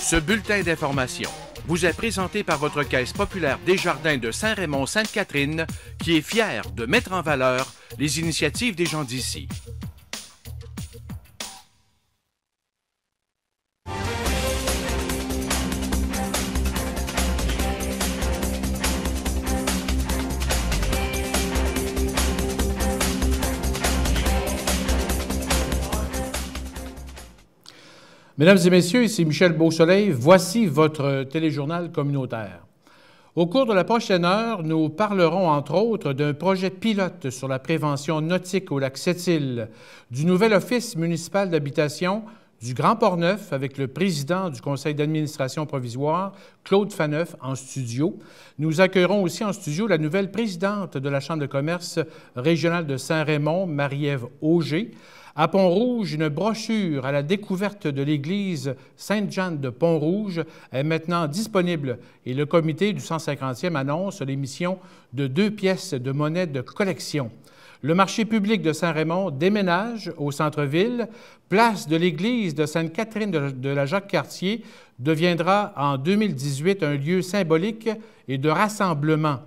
Ce bulletin d'information vous est présenté par votre Caisse populaire Desjardins de Saint-Raymond-Sainte-Catherine, qui est fière de mettre en valeur les initiatives des gens d'ici. Mesdames et messieurs, ici Michel Beausoleil. Voici votre téléjournal communautaire. Au cours de la prochaine heure, nous parlerons entre autres d'un projet pilote sur la prévention nautique au lac Sept-Îles, du nouvel office municipal d'habitation du Grand Port-Neuf avec le président du conseil d'administration provisoire, Claude Phaneuf, en studio. Nous accueillerons aussi en studio la nouvelle présidente de la Chambre de commerce régionale de Saint-Raymond, Marie-Ève Auger. À Pont-Rouge, une brochure à la découverte de l'église Sainte-Jeanne de Pont-Rouge est maintenant disponible et le comité du 150e annonce l'émission de 2 pièces de monnaie de collection. Le marché public de Saint-Raymond déménage au centre-ville. Place de l'église de Sainte-Catherine de la Jacques-Cartier deviendra en 2018 un lieu symbolique et de rassemblement.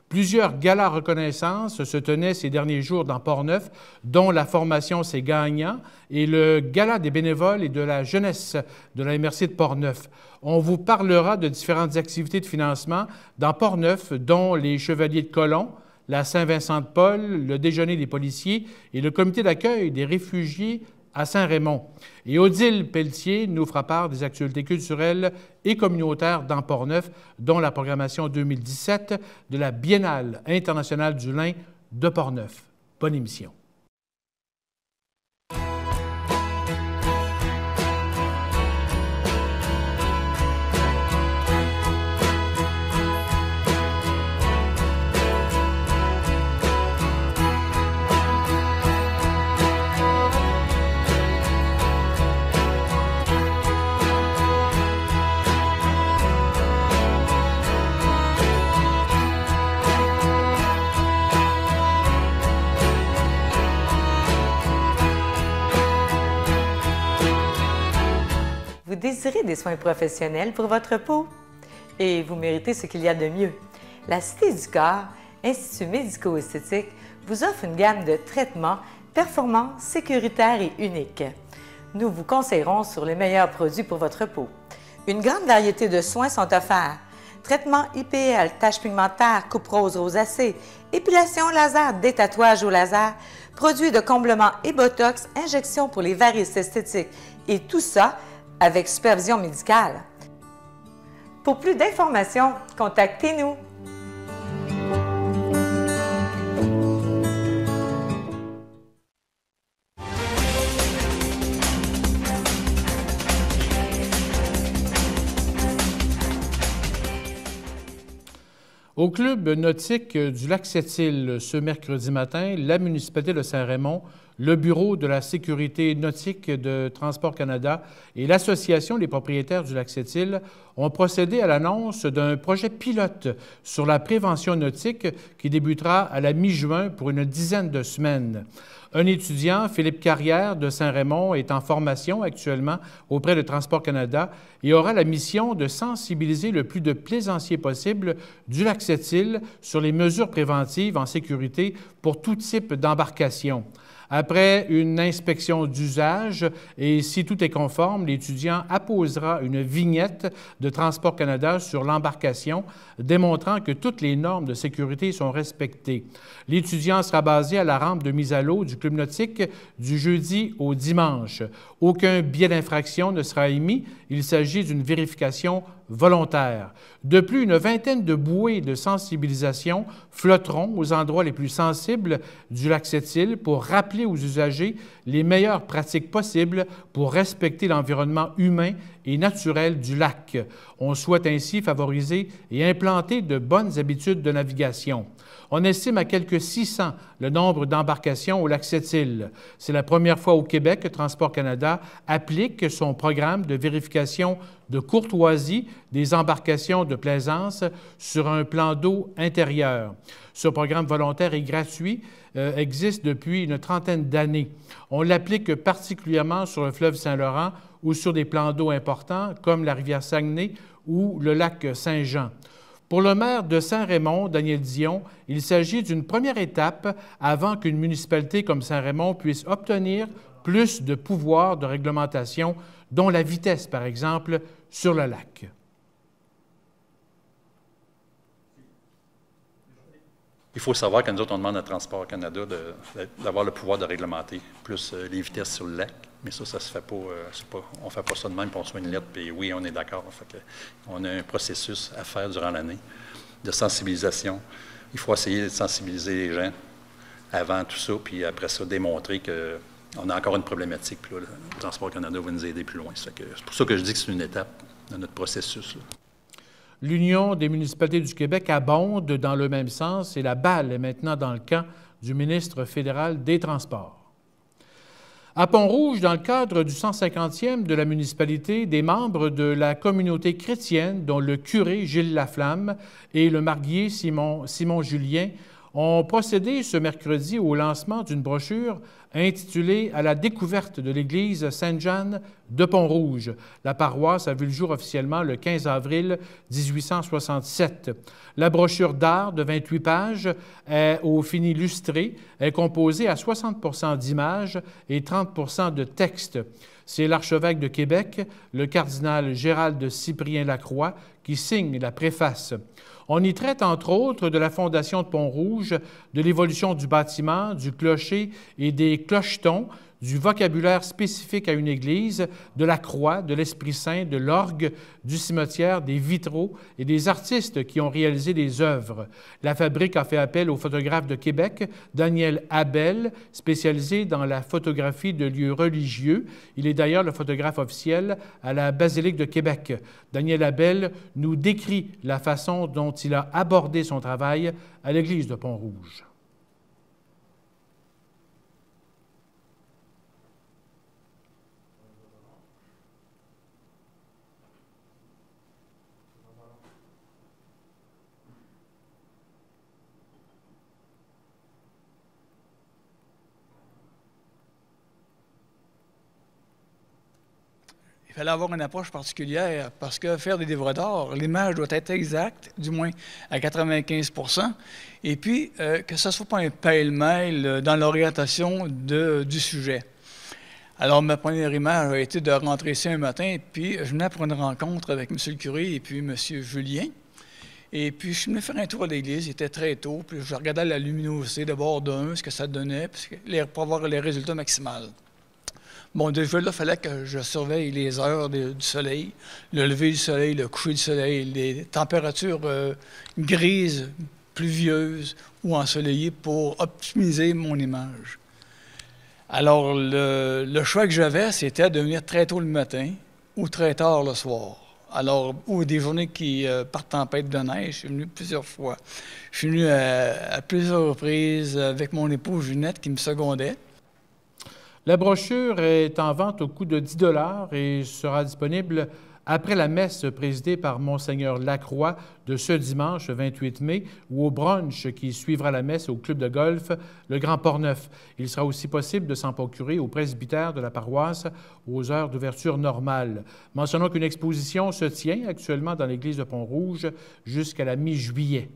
Plusieurs galas reconnaissance se tenaient ces derniers jours dans Port-Neuf, dont la formation C'est gagnant et le gala des bénévoles et de la jeunesse de la MRC de Port-Neuf. On vous parlera de différentes activités de financement dans Port-Neuf, dont les Chevaliers de Colomb, la Saint-Vincent-de-Paul, le déjeuner des policiers et le comité d'accueil des réfugiés à Saint-Raymond. Et Odile Pelletier nous fera part des actualités culturelles et communautaires dans Port-Neuf, dont la programmation 2017 de la Biennale internationale du lin de Port-Neuf. Bonne émission. Vous désirez des soins professionnels pour votre peau? Et vous méritez ce qu'il y a de mieux. La Cité du Corps, Institut médico-esthétique, vous offre une gamme de traitements performants, sécuritaires et uniques. Nous vous conseillerons sur les meilleurs produits pour votre peau. Une grande variété de soins sont offerts. Traitements IPL, taches pigmentaires, coupe rose rosacée, épilation laser, détatouage au laser, produits de comblement et botox, injections pour les varices esthétiques et tout ça avec supervision médicale. Pour plus d'informations, contactez-nous. Au club nautique du lac Sept-Îles, ce mercredi matin, la municipalité de Saint-Raymond, le Bureau de la sécurité nautique de Transport Canada et l'Association des propriétaires du lac Sept-Îles ont procédé à l'annonce d'un projet pilote sur la prévention nautique qui débutera à la mi-juin pour une dizaine de semaines. Un étudiant, Philippe Carrière de Saint-Raymond, est en formation actuellement auprès de Transport Canada et aura la mission de sensibiliser le plus de plaisanciers possible du lac Sept-Îles sur les mesures préventives en sécurité pour tout type d'embarcation. Après une inspection d'usage et si tout est conforme, l'étudiant apposera une vignette de Transport Canada sur l'embarcation, démontrant que toutes les normes de sécurité sont respectées. L'étudiant sera basé à la rampe de mise à l'eau du club nautique du jeudi au dimanche. Aucun billet d'infraction ne sera émis. Il s'agit d'une vérification volontaire. De plus, une vingtaine de bouées de sensibilisation flotteront aux endroits les plus sensibles du lac Sept-Îles pour rappeler aux usagers les meilleures pratiques possibles pour respecter l'environnement humain et naturel du lac. On souhaite ainsi favoriser et implanter de bonnes habitudes de navigation. On estime à quelque 600 le nombre d'embarcations au lac Sept-Îles. C'est la première fois au Québec que Transport Canada applique son programme de vérification de courtoisie des embarcations de plaisance sur un plan d'eau intérieur. Ce programme volontaire et gratuit existe depuis une trentaine d'années. On l'applique particulièrement sur le fleuve Saint-Laurent ou sur des plans d'eau importants comme la rivière Saguenay ou le lac Saint-Jean. Pour le maire de Saint-Raymond, Daniel Dion, il s'agit d'une première étape avant qu'une municipalité comme Saint-Raymond puisse obtenir plus de pouvoirs de réglementation, dont la vitesse, par exemple, sur le lac. Il faut savoir que nous autres, on demande à Transport Canada d'avoir le pouvoir de réglementer plus les vitesses sur le lac. Mais ça se fait pas, on ne fait pas ça de même, puis on reçoit une lettre, puis oui, on est d'accord. On a un processus à faire durant l'année de sensibilisation. Il faut essayer de sensibiliser les gens avant tout ça, puis après ça, démontrer qu'on a encore une problématique. Puis là, le Transport Canada va nous aider plus loin. C'est pour ça que je dis que c'est une étape de notre processus, là. L'Union des municipalités du Québec abonde dans le même sens et la balle est maintenant dans le camp du ministre fédéral des Transports. À Pont-Rouge, dans le cadre du 150e de la municipalité, des membres de la communauté chrétienne, dont le curé Gilles Laflamme et le marguier Simon Julien, ont procédé ce mercredi au lancement d'une brochure intitulée « À la découverte de l'Église Sainte-Jeanne de Pont-Rouge ». La paroisse a vu le jour officiellement le 15 avril 1867. La brochure d'art de 28 pages au fini lustré est composée à 60 d'images et 30 de texte. C'est l'archevêque de Québec, le cardinal Gérald Cyprien Lacroix, qui signe la préface. On y traite, entre autres, de la fondation de Pont-Rouge, de l'évolution du bâtiment, du clocher et des clochetons, du vocabulaire spécifique à une église, de la croix, de l'Esprit Saint, de l'orgue, du cimetière, des vitraux et des artistes qui ont réalisé des œuvres. La fabrique a fait appel au photographe de Québec, Daniel Abel, spécialisé dans la photographie de lieux religieux. Il est d'ailleurs le photographe officiel à la Basilique de Québec. Daniel Abel nous décrit la façon dont il a abordé son travail à l'église de Pont-Rouge. Il fallait avoir une approche particulière parce que faire des livres d'art, l'image doit être exacte, du moins à 95 %, et puis que ce ne soit pas un pêle-mêle dans l'orientation du sujet. Alors, ma première image a été de rentrer ici un matin, puis je venais pour une rencontre avec M. le curé et puis M. Julien. Et puis, je suis venu faire un tour à l'église, il était très tôt, puis je regardais la luminosité d'abord d'un, ce que ça donnait, pour avoir les résultats maximaux. Bon, déjà là, il fallait que je surveille les heures du soleil, le lever du soleil, le coucher du soleil, les températures grises, pluvieuses ou ensoleillées pour optimiser mon image. Alors, le choix que j'avais, c'était de venir très tôt le matin ou très tard le soir. Alors, ou des journées qui par tempête de neige, je suis venu plusieurs fois. Je suis venu à plusieurs reprises avec mon épouse Ginette qui me secondait. La brochure est en vente au coût de 10 $ et sera disponible après la messe présidée par Monseigneur Lacroix de ce dimanche 28 mai ou au brunch qui suivra la messe au club de golf Le Grand Port-Neuf. Il sera aussi possible de s'en procurer au presbytère de la paroisse aux heures d'ouverture normales. Mentionnons qu'une exposition se tient actuellement dans l'église de Pont-Rouge jusqu'à la mi-juillet.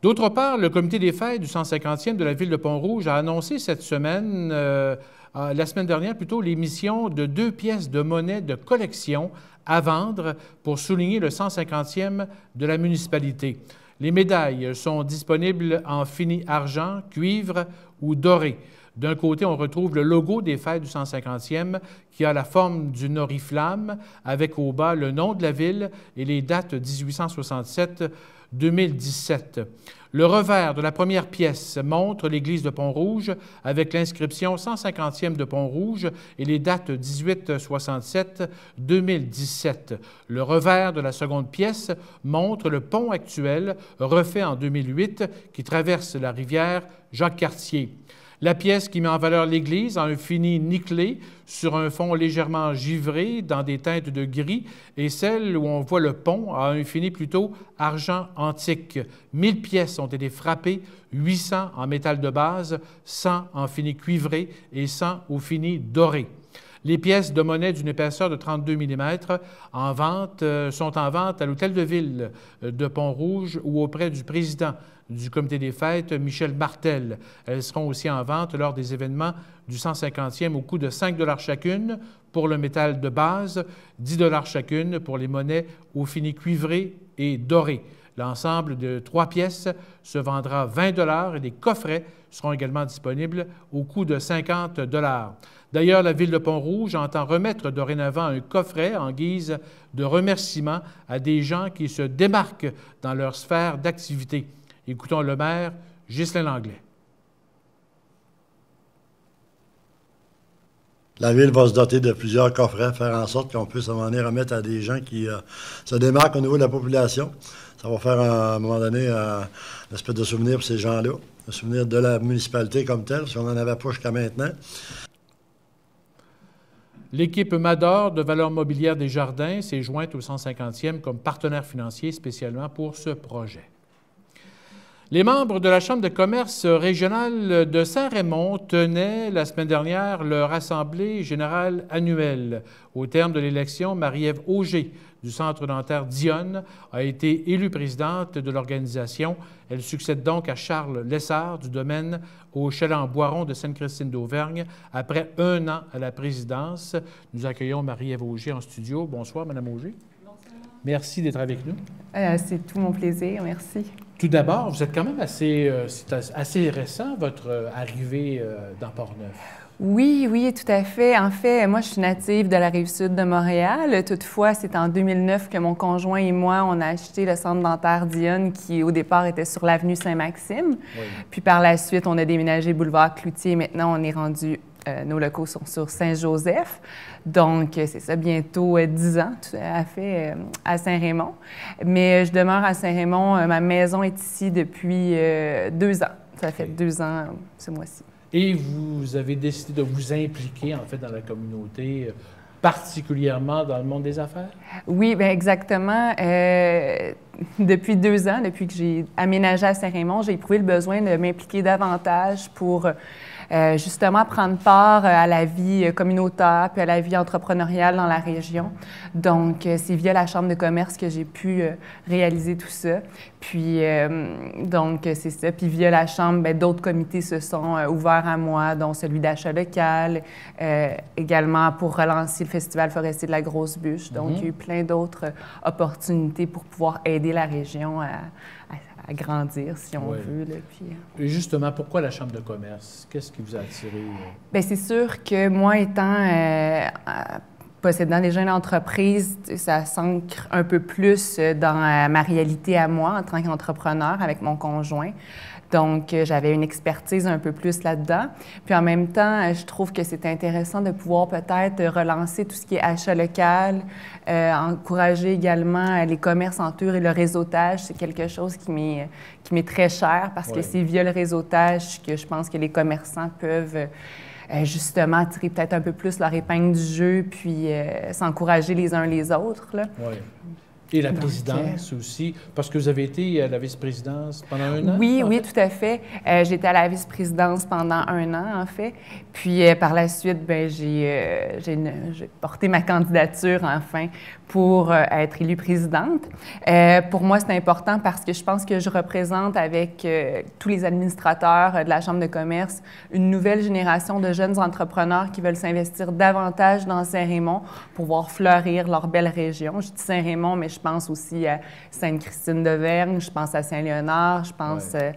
D'autre part, le comité des fêtes du 150e de la ville de Pont-Rouge a annoncé cette semaine, la semaine dernière plutôt, l'émission de 2 pièces de monnaie de collection à vendre pour souligner le 150e de la municipalité. Les médailles sont disponibles en fini argent, cuivre ou doré. D'un côté, on retrouve le logo des fêtes du 150e qui a la forme d'une oriflamme avec au bas le nom de la ville et les dates 1867-2017. Le revers de la première pièce montre l'église de Pont-Rouge avec l'inscription 150e de Pont-Rouge et les dates 1867-2017. Le revers de la seconde pièce montre le pont actuel refait en 2008 qui traverse la rivière Jacques-Cartier. La pièce qui met en valeur l'église a un fini nickelé sur un fond légèrement givré dans des teintes de gris et celle où on voit le pont a un fini plutôt argent antique. 1000 pièces ont été frappées, 800 en métal de base, 100 en fini cuivré et 100 au fini doré. Les pièces de monnaie d'une épaisseur de 32 mm sont en vente à l'Hôtel de Ville de Pont-Rouge ou auprès du président du comité des fêtes, Michel Martel. Elles seront aussi en vente lors des événements du 150e au coût de 5 $ chacune pour le métal de base, 10 $ chacune pour les monnaies au fini cuivré et doré. L'ensemble de 3 pièces se vendra 20 $ et des coffrets seront également disponibles au coût de 50 $. D'ailleurs, la Ville de Pont-Rouge entend remettre dorénavant un coffret en guise de remerciement à des gens qui se démarquent dans leur sphère d'activité. Écoutons le maire, Ghislain Langlais. La Ville va se doter de plusieurs coffrets, faire en sorte qu'on puisse à un moment donné remettre à des gens qui se démarquent au niveau de la population. Ça va faire à un moment donné une espèce de souvenir pour ces gens-là, un souvenir de la municipalité comme telle, parce qu'on n'en avait pas jusqu'à maintenant. L'équipe Mador de Valeurs mobilières des Jardins s'est jointe au 150e comme partenaire financier spécialement pour ce projet. Les membres de la Chambre de commerce régionale de Saint-Raymond tenaient la semaine dernière leur assemblée générale annuelle. Au terme de l'élection, Marie-Ève Auger du Centre dentaire Dionne a été élue présidente de l'organisation. Elle succède donc à Charles Lessard du domaine au Chalet-en-Boiron de Sainte-Christine d'Auvergne après 1 an à la présidence. Nous accueillons Marie-Ève Auger en studio. Bonsoir, Mme Auger. Bonsoir. Merci d'être avec nous. C'est tout mon plaisir. Merci. Tout d'abord, vous êtes quand même assez récent, votre arrivée dans Port-Neuf. Oui, oui, tout à fait. En fait, moi, je suis native de la Rive-Sud de Montréal. Toutefois, c'est en 2009 que mon conjoint et moi, on a acheté le centre dentaire Dionne, qui, au départ, était sur l'avenue Saint-Maxime. Oui. Puis, par la suite, on a déménagé boulevard Cloutier. Maintenant, on est rendu... nos locaux sont sur Saint-Joseph. Donc, c'est ça, bientôt 10 ans, tout à fait, à Saint-Raymond. Mais je demeure à Saint-Raymond. Ma maison est ici depuis 2 ans. Ça fait 2 ans ce mois-ci. Et vous avez décidé de vous impliquer, en fait, dans la communauté, particulièrement dans le monde des affaires? Oui, bien exactement. Depuis 2 ans, depuis que j'ai aménagé à Saint-Raymond, j'ai éprouvé le besoin de m'impliquer davantage pour justement prendre part à la vie communautaire puis à la vie entrepreneuriale dans la région. Donc, c'est via la Chambre de commerce que j'ai pu réaliser tout ça. Puis, donc, c'est ça. Puis, via la Chambre, bien, d'autres comités se sont ouverts à moi, dont celui d'achat local, également pour relancer le Festival forestier de la Grosse Bûche. Donc, il y a eu plein d'autres opportunités pour pouvoir aider la région à grandir, si on veut. Là, puis, Et justement, pourquoi la Chambre de commerce? Qu'est-ce qui vous a attiré? Bien, c'est sûr que moi, étant possédant déjà une entreprise, ça s'ancre un peu plus dans ma réalité à moi en tant qu'entrepreneur avec mon conjoint. Donc, j'avais une expertise un peu plus là-dedans. Puis en même temps, je trouve que c'est intéressant de pouvoir peut-être relancer tout ce qui est achat local, encourager également les commerces en tour et le réseautage. C'est quelque chose qui m'est très cher parce que c'est via le réseautage que je pense que les commerçants peuvent justement tirer peut-être un peu plus leur épingle du jeu puis s'encourager les uns les autres. Oui. Et la présidence aussi, parce que vous avez été à la vice-présidence pendant 1 an? Oui, oui, tout à fait. J'étais à la vice-présidence pendant 1 an, en fait. Puis par la suite, bien, j'ai porté ma candidature, enfin, pour être élue présidente. Pour moi, c'est important parce que je pense que je représente avec tous les administrateurs de la Chambre de commerce une nouvelle génération de jeunes entrepreneurs qui veulent s'investir davantage dans Saint-Raymond pour voir fleurir leur belle région. Je dis Saint-Raymond, mais je pense aussi à Sainte-Christine d'Auvergne, je pense à Saint-Léonard, je pense à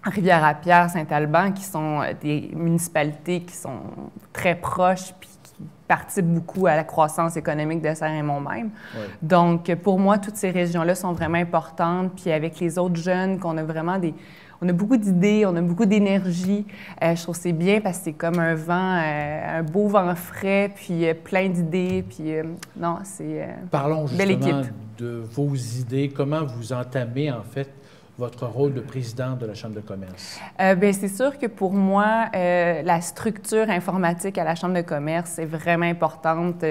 Rivière-à-Pierre, Saint-Alban, qui sont des municipalités qui sont très proches puis qui participent beaucoup à la croissance économique de Saint-Raymond même. Donc, pour moi, toutes ces régions-là sont vraiment importantes. Puis avec les autres jeunes, qu'on a vraiment on a beaucoup d'idées, on a beaucoup d'énergie. Je trouve que c'est bien parce que c'est comme un vent, un beau vent frais, puis plein d'idées. Puis non, c'est Parlons belle justement équipe. de vos idées. Comment vous entamez, en fait, votre rôle de présidente de la Chambre de commerce? Bien, c'est sûr que pour moi, la structure informatique à la Chambre de commerce est vraiment importante.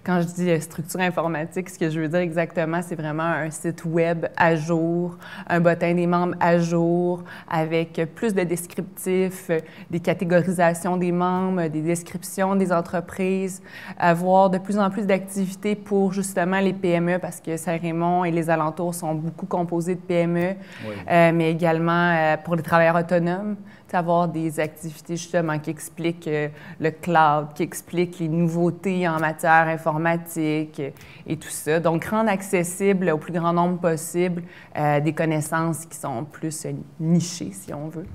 Quand je dis structure informatique, ce que je veux dire exactement, c'est vraiment un site web à jour, un bulletin des membres à jour, avec plus de descriptifs, des catégorisations des membres, des descriptions des entreprises, avoir de plus en plus d'activités pour justement les PME, parce que Saint-Raymond et les alentours sont beaucoup composés de PME. Oui. Mais également pour les travailleurs autonomes, avoir des activités justement qui expliquent le cloud, qui expliquent les nouveautés en matière informatique et tout ça. Donc, rendre accessible au plus grand nombre possible des connaissances qui sont plus nichées, si on veut.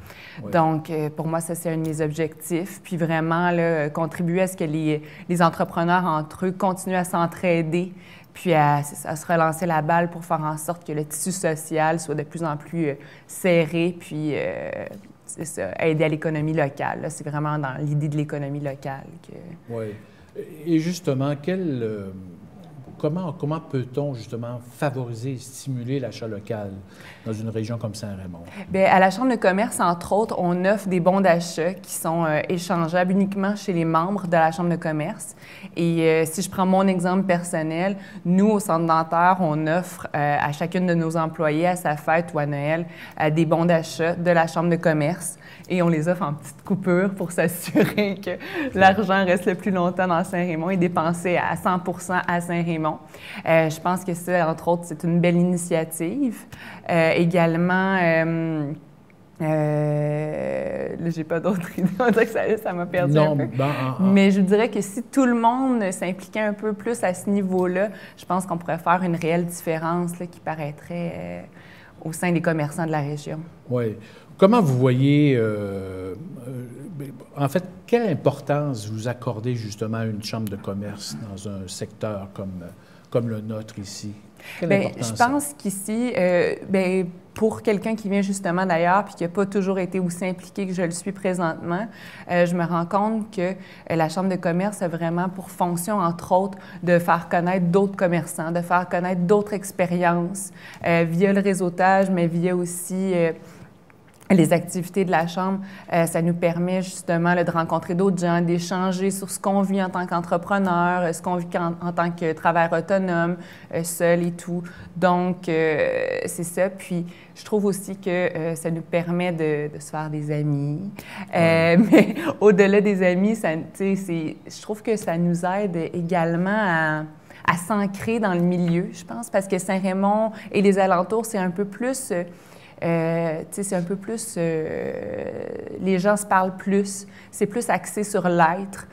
Oui. Donc, pour moi, ça, c'est un de mes objectifs. Puis vraiment, là, contribuer à ce que les entrepreneurs entre eux continuent à s'entraider, puis à se relancer la balle pour faire en sorte que le tissu social soit de plus en plus serré, puis c'est ça, aider à l'économie locale. C'est vraiment dans l'idée de l'économie locale que... Oui. Et justement, comment peut-on justement favoriser et stimuler l'achat local dans une région comme Saint-Raymond? Bien, à la Chambre de commerce, entre autres, on offre des bons d'achat qui sont échangeables uniquement chez les membres de la Chambre de commerce. Et si je prends mon exemple personnel, nous, au Centre dentaire, on offre à chacune de nos employés, à sa fête ou à Noël, des bons d'achat de la Chambre de commerce. Et on les offre en petites coupures pour s'assurer que l'argent reste le plus longtemps dans Saint-Raymond et dépensé à 100% à Saint-Raymond. Je pense que ça, entre autres, c'est une belle initiative. Également, là, j'ai pas d'autres idées. On dirait que ça m'a perdu un peu. Mais je dirais que si tout le monde s'impliquait un peu plus à ce niveau-là, je pense qu'on pourrait faire une réelle différence là, qui paraîtrait au sein des commerçants de la région. Oui. Comment vous voyez, en fait, quelle importance vous accordez justement à une chambre de commerce dans un secteur comme le nôtre ici? Bien, je pense qu'ici, pour quelqu'un qui vient justement d'ailleurs puis qui n'a pas toujours été aussi impliqué que je le suis présentement, je me rends compte que la Chambre de commerce a vraiment pour fonction, entre autres, de faire connaître d'autres commerçants, de faire connaître d'autres expériences via le réseautage, mais via aussi... les activités de la Chambre, ça nous permet justement là, de rencontrer d'autres gens, d'échanger sur ce qu'on vit en tant qu'entrepreneur, ce qu'on vit en tant que travailleur autonome, seul et tout. Donc, c'est ça. Puis, je trouve aussi que ça nous permet de se faire des amis. Mais au-delà des amis, je trouve que ça nous aide également à s'ancrer dans le milieu, je pense, parce que Saint-Raymond et les alentours, c'est un peu plus... c'est un peu plus... les gens se parlent plus. C'est plus axé sur l'être.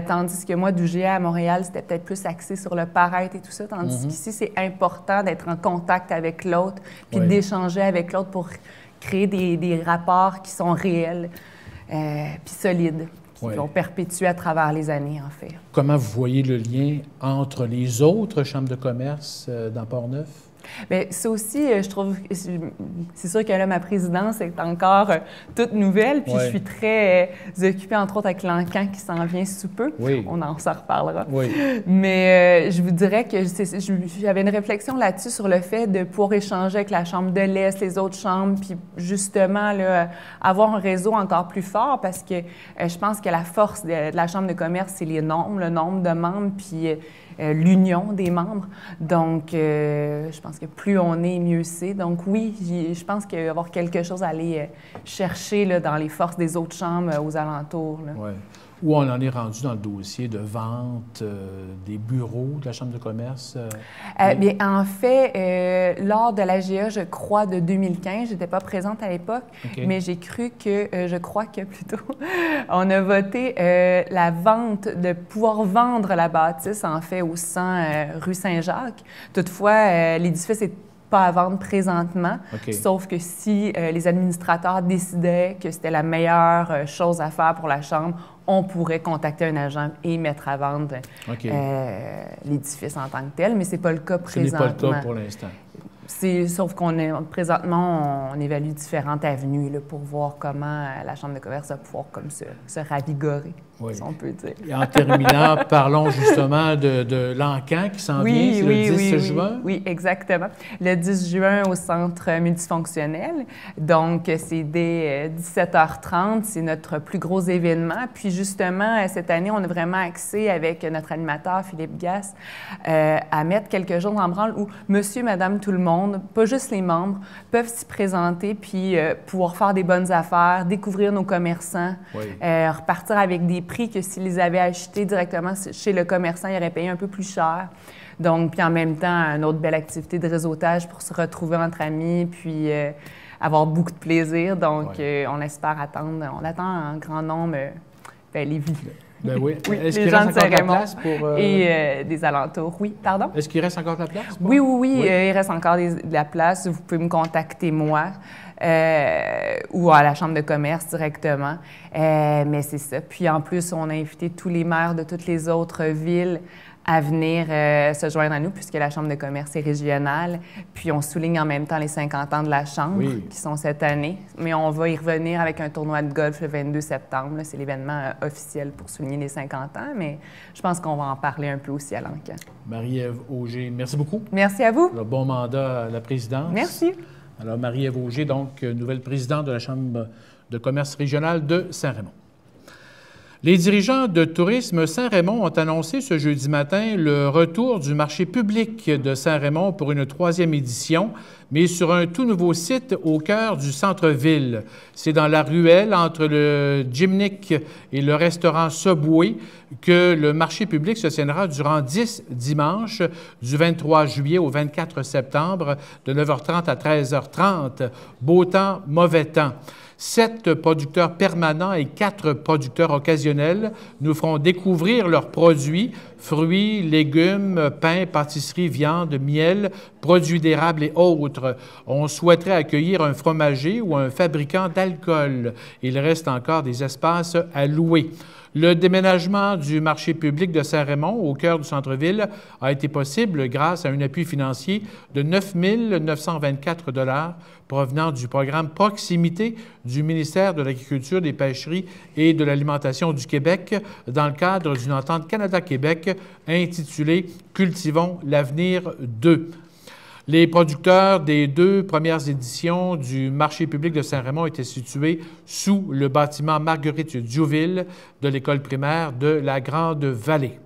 Tandis que moi, d'UGA à Montréal, c'était peut-être plus axé sur le paraître et tout ça. Tandis qu'ici, c'est important d'être en contact avec l'autre puis d'échanger avec l'autre pour créer des rapports qui sont réels puis solides, qui vont perpétuer à travers les années, en fait. Comment vous voyez le lien entre les autres chambres de commerce dans Port-Neuf? Bien, ça aussi, je trouve, c'est sûr que là, ma présidence est encore toute nouvelle, puis je suis très occupée, entre autres, avec l'encan qui s'en vient sous peu. Oui. On s'en reparlera. Oui. Mais je vous dirais que j'avais une réflexion là-dessus sur le fait de pouvoir échanger avec la Chambre de l'Est, les autres chambres, puis justement, là, avoir un réseau encore plus fort, parce que je pense que la force de la Chambre de commerce, c'est le nombre de membres, puis l'union des membres. Donc, je pense que plus on est, mieux c'est. Donc oui, je pense qu'il va y avoir quelque chose à aller chercher là, dans les forces des autres chambres aux alentours. Oui. Où on en est rendu dans le dossier de vente des bureaux de la Chambre de commerce? Bien, en fait, lors de l'AGA, je crois, de 2015, je n'étais pas présente à l'époque, mais j'ai cru que, je crois que plutôt, on a voté la vente, de pouvoir vendre la bâtisse, en fait, au 100 rue Saint-Jacques. Toutefois, l'édifice est pas à vendre présentement, sauf que si les administrateurs décidaient que c'était la meilleure chose à faire pour la Chambre, on pourrait contacter un agent et mettre à vendre l'édifice en tant que tel, mais ce n'est pas le cas présentement. Ce n'est pas le cas pour l'instant. Sauf présentement, on évalue différentes avenues là, pour voir comment la Chambre de commerce va pouvoir comme se ravigorer. Oui. si on peut dire. Et en terminant, parlons justement de l'encan qui s'en vient, c'est le 10 juin. Oui, exactement. Le 10 juin au centre multifonctionnel. Donc, c'est dès 17h30. C'est notre plus gros événement. Puis, justement, cette année, on a vraiment axé avec notre animateur, Philippe Gasse, à mettre quelque chose en branle où monsieur, madame, tout le monde, pas juste les membres, peuvent s'y présenter puis pouvoir faire des bonnes affaires, découvrir nos commerçants, repartir avec des prix que s'ils les avaient achetés directement chez le commerçant, ils auraient payé un peu plus cher. Donc, puis en même temps, une autre belle activité de réseautage pour se retrouver entre amis, puis avoir beaucoup de plaisir. Donc, on espère attendre, on attend un grand nombre, les villes. Ben oui. Oui, Est-ce les qu'il gens reste de encore de la Saint-Raymond place pour... et des alentours. Oui, pardon? Est-ce qu'il reste encore de la place? Oui, il reste encore de la place. Vous pouvez me contacter, moi, ou à la Chambre de commerce directement. Mais c'est ça. Puis en plus, on a invité tous les maires de toutes les autres villes à venir se joindre à nous, puisque la Chambre de commerce est régionale. Puis on souligne en même temps les 50 ans de la Chambre, qui sont cette année. Mais on va y revenir avec un tournoi de golf le 22 septembre. C'est l'événement officiel pour souligner les 50 ans, mais je pense qu'on va en parler un peu aussi à l'encan. Marie-Ève Auger, merci beaucoup. Merci à vous. Alors, bon mandat à la présidence. Merci. Alors, Marie-Ève Auger, donc, nouvelle présidente de la Chambre de commerce régionale de Saint-Raymond. Les dirigeants de Tourisme Saint-Raymond ont annoncé ce jeudi matin le retour du marché public de Saint-Raymond pour une 3e édition, mais sur un tout nouveau site au cœur du centre-ville. C'est dans la ruelle entre le Gymnic et le restaurant Subway que le marché public se tiendra durant 10 dimanches, du 23 juillet au 24 septembre, de 9h30 à 13h30. Beau temps, mauvais temps. 7 producteurs permanents et 4 producteurs occasionnels nous feront découvrir leurs produits, fruits, légumes, pain, pâtisserie, viande, miel, produits d'érable et autres. On souhaiterait accueillir un fromager ou un fabricant d'alcool. Il reste encore des espaces à louer. Le déménagement du marché public de Saint-Raymond au cœur du centre-ville a été possible grâce à un appui financier de 9 924 $ provenant du programme Proximité du ministère de l'Agriculture, des Pêcheries et de l'Alimentation du Québec dans le cadre d'une entente Canada-Québec intitulée « Cultivons l'avenir 2 ». Les producteurs des 2 premières éditions du marché public de Saint-Raymond étaient situés sous le bâtiment Marguerite Diouville de l'école primaire de la Grande-Vallée.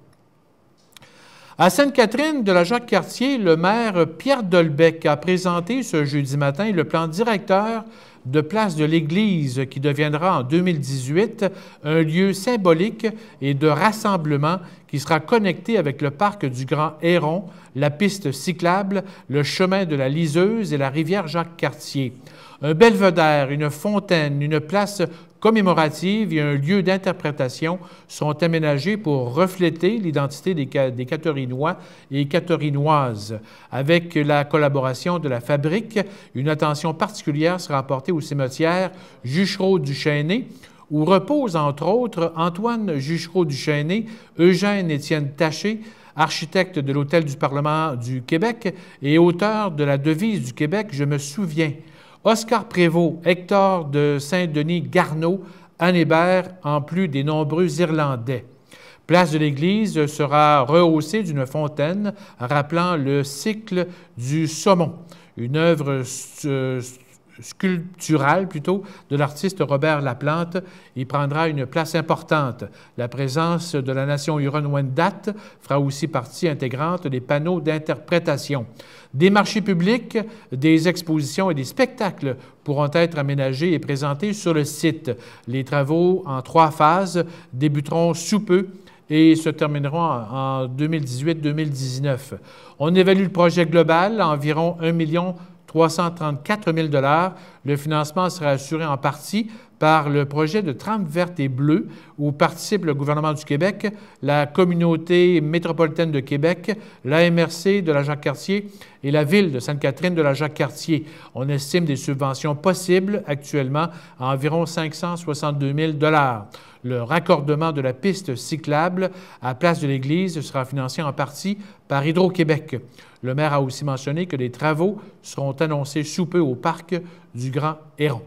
À Sainte-Catherine de la Jacques-Cartier, le maire Pierre Dolbec a présenté ce jeudi matin le plan directeur de place de l'Église qui deviendra en 2018 un lieu symbolique et de rassemblement qui sera connecté avec le parc du Grand Héron, la piste cyclable, le chemin de la Liseuse et la rivière Jacques-Cartier. Un belvédère, une fontaine, une place commémorative et un lieu d'interprétation sont aménagés pour refléter l'identité des Catherinois et Catherinoises. Avec la collaboration de la Fabrique, une attention particulière sera portée au cimetière Juchereau-Duchesnay, où reposent entre autres Antoine Juchereau-Duchesnay, Eugène-Étienne Taché, architecte de l'Hôtel du Parlement du Québec et auteur de la devise du Québec « Je me souviens ». Oscar Prévost, Hector de Saint-Denis Garneau, Anne Hébert, en plus des nombreux Irlandais. Place de l'Église sera rehaussée d'une fontaine rappelant le cycle du saumon, une œuvre sculpturale de l'artiste Robert Laplante y prendra une place importante. La présence de la nation Huron-Wendat fera aussi partie intégrante des panneaux d'interprétation. Des marchés publics, des expositions et des spectacles pourront être aménagés et présentés sur le site. Les travaux en 3 phases débuteront sous peu et se termineront en 2018-2019. On évalue le projet global à environ 1 334 000 $. Le financement sera assuré en partie par le projet de trame verte et bleue où participent le gouvernement du Québec, la communauté métropolitaine de Québec, l'AMRC de la Jacques-Cartier et la ville de Sainte-Catherine de la Jacques-Cartier. On estime des subventions possibles actuellement à environ 562 000 $. Le raccordement de la piste cyclable à Place de l'Église sera financé en partie par Hydro-Québec. Le maire a aussi mentionné que les travaux seront annoncés sous peu au parc du Grand Héron.